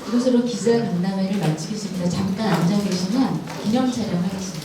이것으로 기자 간담회를 마치겠습니다. 잠깐 앉아 계시면 기념 촬영하겠습니다.